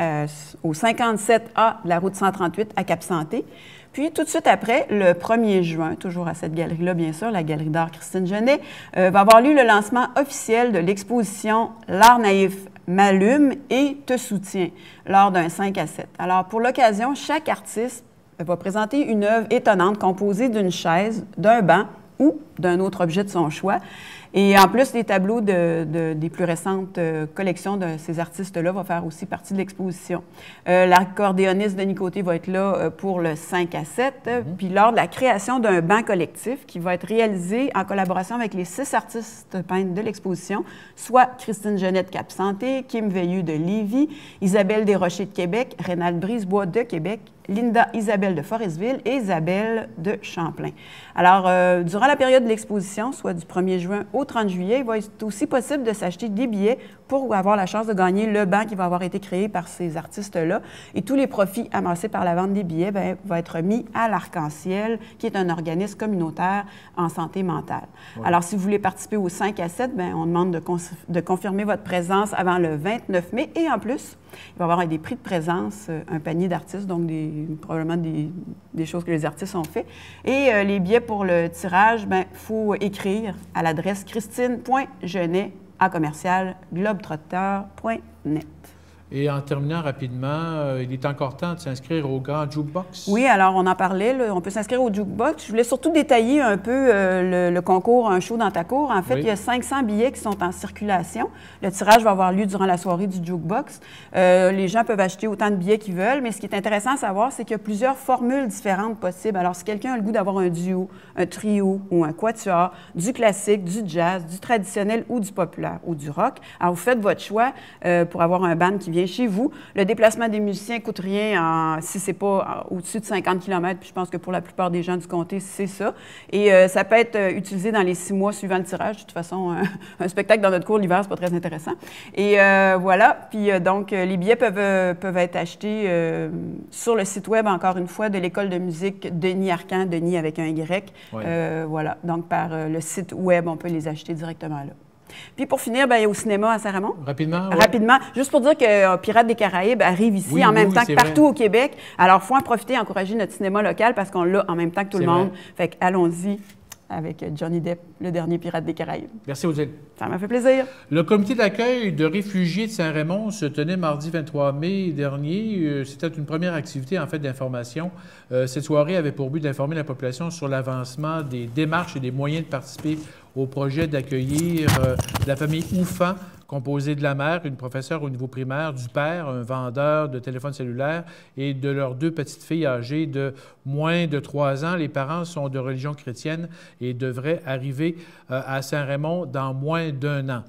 au 57A de la route 138 à Cap-Santé. Puis, tout de suite après, le 1er juin, toujours à cette galerie-là, bien sûr, la Galerie d'art Christine Genet, va avoir lieu le lancement officiel de l'exposition L'art naïf m'allume et te soutient lors d'un 5 à 7. Alors, pour l'occasion, chaque artiste va présenter une œuvre étonnante composée d'une chaise, d'un banc ou d'un autre objet de son choix. Et en plus, les tableaux des plus récentes collections de ces artistes-là vont faire aussi partie de l'exposition. L'accordéoniste Denis Côté va être là pour le 5 à 7, puis lors de la création d'un banc collectif qui va être réalisé en collaboration avec les 6 artistes peintres de l'exposition, soit Christine Genet de Cap-Santé, Kim Veilleux de Lévis, Isabelle Desrochers de Québec, Rénal Brisebois de Québec, Linda Isabelle de Forestville et Isabelle de Champlain. Alors, durant la période de l'exposition, soit du 1er juin au 30 juillet, il va être aussi possible de s'acheter des billets pour avoir la chance de gagner le banc qui va avoir été créé par ces artistes-là. Et tous les profits amassés par la vente des billets vont être mis à l'Arc-en-Ciel, qui est un organisme communautaire en santé mentale. Ouais. Alors, si vous voulez participer au 5 à 7, on demande de confirmer votre présence avant le 29 mai. Et en plus, il va y avoir des prix de présence, un panier d'artistes, donc probablement des choses que les artistes ont fait. Et les billets pour le tirage, il faut écrire à l'adresse christine.genet@globetrotter.net. Et en terminant rapidement, il est encore temps de s'inscrire au Grand Jukebox? Oui, alors on en parlait, là, on peut s'inscrire au Jukebox. Je voulais surtout détailler un peu le concours Un show dans ta cour. En fait, il y a 500 billets qui sont en circulation. Le tirage va avoir lieu durant la soirée du Jukebox. Les gens peuvent acheter autant de billets qu'ils veulent, mais ce qui est intéressant à savoir, c'est qu'il y a plusieurs formules différentes possibles. Alors, si quelqu'un a le goût d'avoir un duo, un trio ou un quatuor, du classique, du jazz, du traditionnel ou du populaire ou du rock, alors vous faites votre choix pour avoir un band qui vient chez vous. Le déplacement des musiciens ne coûte rien si ce n'est pas au-dessus de 50 km, puis je pense que pour la plupart des gens du comté, c'est ça. Et ça peut être utilisé dans les 6 mois suivant le tirage. De toute façon, un spectacle dans notre cours l'hiver, c'est pas très intéressant. Et voilà. Puis donc, les billets peuvent être achetés sur le site web, encore une fois, de l'École de musique Denis Arcand, Denis avec un Y. Ouais. Voilà. Donc, par le site web, on peut les acheter directement là. Puis pour finir, bien, il y a au cinéma à Saint-Raymond. Rapidement? Ouais. Rapidement, juste pour dire que Pirates des Caraïbes arrive ici en même temps que partout au Québec. Alors, il faut en profiter et encourager notre cinéma local parce qu'on l'a en même temps que tout le monde. Fait que allons-y avec Johnny Depp, le dernier Pirate des Caraïbes. Merci, Odile. Ça m'a fait plaisir. Le comité d'accueil de réfugiés de Saint-Raymond se tenait mardi 23 mai dernier. C'était une première activité, en fait, d'information. Cette soirée avait pour but d'informer la population sur l'avancement des démarches et des moyens de participer au projet d'accueillir la famille Oufan, composée de la mère, une professeure au niveau primaire, du père, un vendeur de téléphones cellulaires, et de leurs 2 petites filles âgées de moins de 3 ans. Les parents sont de religion chrétienne et devraient arriver à Saint-Raymond dans moins d'1 an.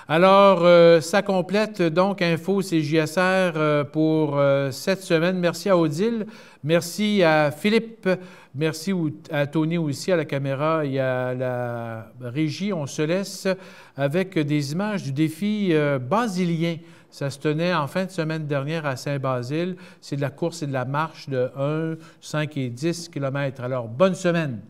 Alors, ça complète donc Info CJSR pour cette semaine. Merci à Odile, merci à Philippe, merci à Tony aussi, à la caméra et à la régie. On se laisse avec des images du défi basilien. Ça se tenait en fin de semaine dernière à Saint-Basile. C'est de la course et de la marche de 1, 5 et 10 km. Alors, bonne semaine!